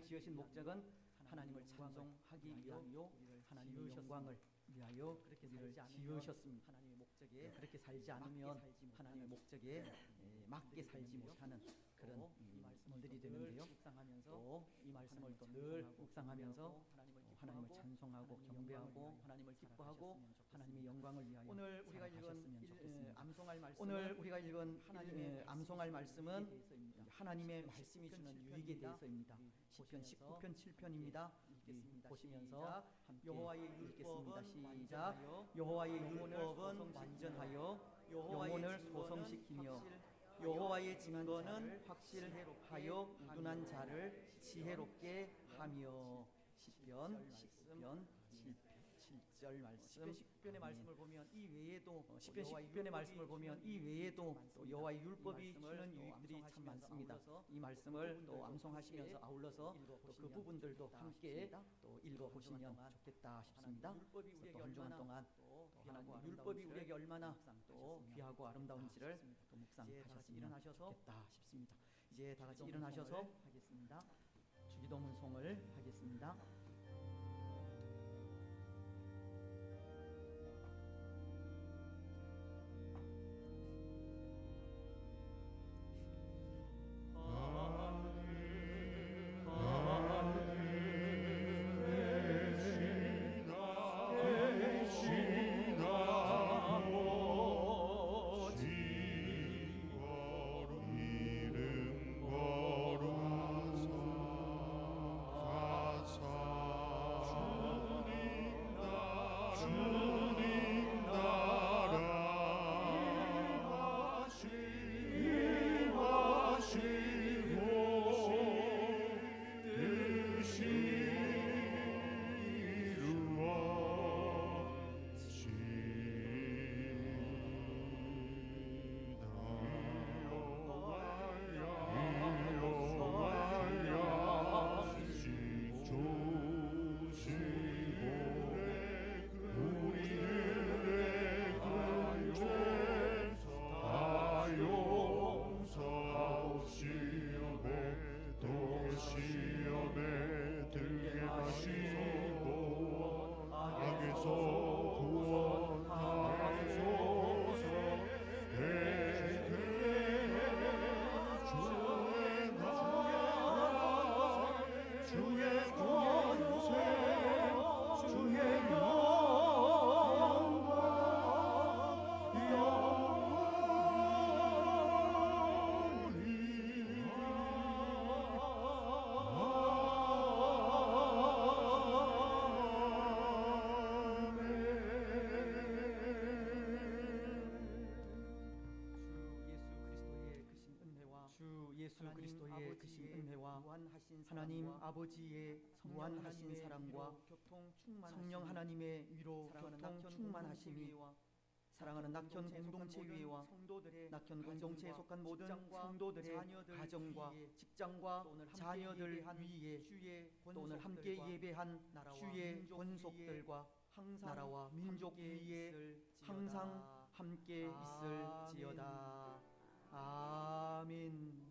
지으신 목적은 하나님을 찬송하기 위하여 하나님의 영광을 위하여 우리를 지으셨습니다. 하나님의 목적에 그렇게 살지 않으면 하나님의 목적에 맞게 살지 못하는 그런 일들이 되는데요. 또 이 말씀을 또 늘 묵상하면서 하나님을 찬송하고 경배하고 하나님을 기뻐하고 하나님의 영광을 위하여 오늘 우리가 읽은 암송할 말씀은 하나님의 말씀이 주는 유익에 대해서입니다. 시편 19편 7편입니다. 보시면서 여호와의 율법은 시작. 여호와의 율법은 완전하여 영혼을 소성시키며 여호와의 증거는 확실하여 우둔한 자를 지혜롭게 하며. 시편 19편 7절. 1절 말씀 10편의 말씀을 보면 이 외에도 10편 10편의 말씀을 보면 이 외에도 또 여호와의 율법이 주는 유익들이 참 많습니다. 이 말씀을 또 암송하시면서 아울러서 또 그 부분들도 함께 또 읽어보시면 좋겠다 싶습니다. 또 한 주간 동안 또 하나님의 율법이 우리에게 얼마나 또 귀하고 아름다운지를 또 묵상하셨으면 좋겠다 싶습니다. 이제 다 같이 일어나셔서 하겠습니다. 주기도문송을 하겠습니다. 시험에 들게 하시고 악에서 구원하소서. 주의 나라 주의 권세 주의 예수 그리스도의 크신 은혜와 하나님 아버지의 무한하신 사랑과 성령 하나님의 위로 교통 충만하심이 사랑하는 낙현 공동체 위에와 낙현 공동체에 속한 모든 성도들의 가정과 직장과 자녀들 위에 또 오늘 함께 예배한 주의 권속들과 나라와 민족 위에 항상 함께 있을지어다. 아멘.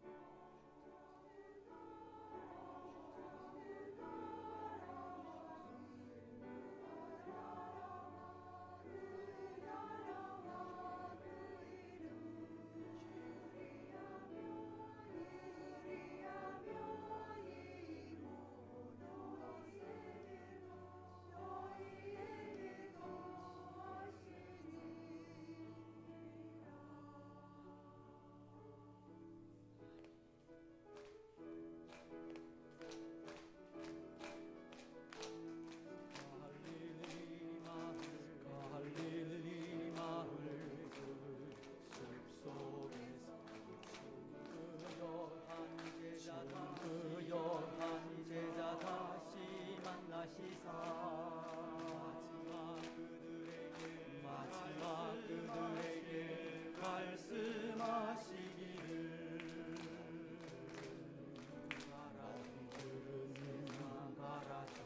마지막 그들에게 말씀하시기를 나가라서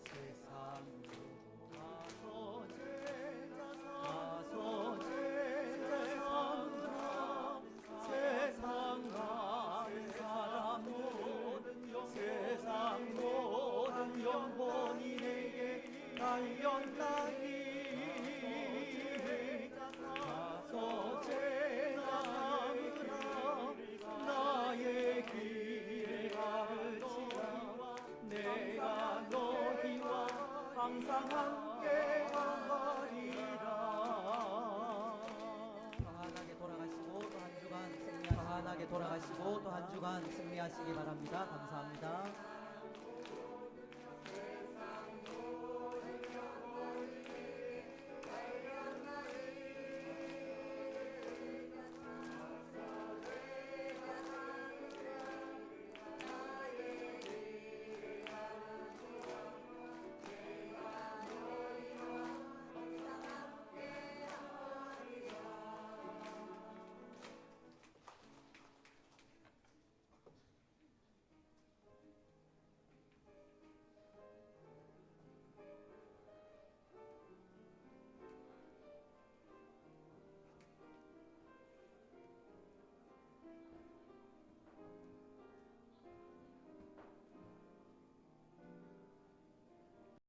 세상으로 가서 제자 삼으라. 세상 가는 사람 세상 모든 영혼이 내게 달려나기. 가서 제자 삼으라. 나의 길을 가르치라. 내가 너희와 항상 함께 하리라. 평안하게 돌아가시고 또 한 주간 승리하시기 바랍니다. 감사합니다.